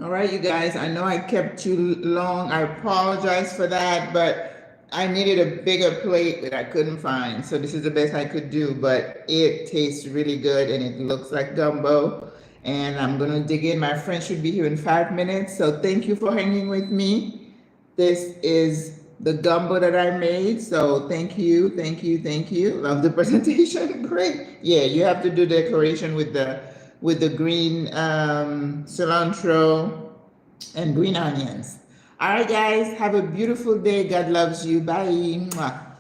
All right, you guys, I know I kept you long. I apologize for that, but I needed a bigger plate that I couldn't find. So this is the best I could do, but it tastes really good and it looks like gumbo. And I'm gonna dig in. My friend should be here in 5 minutes. So thank you for hanging with me. This is the gumbo that I made. So thank you, thank you, thank you. Love the presentation, great. Yeah, you have to do decoration with the green cilantro and green onions. All right, guys, have a beautiful day. God loves you. Bye. Mwah.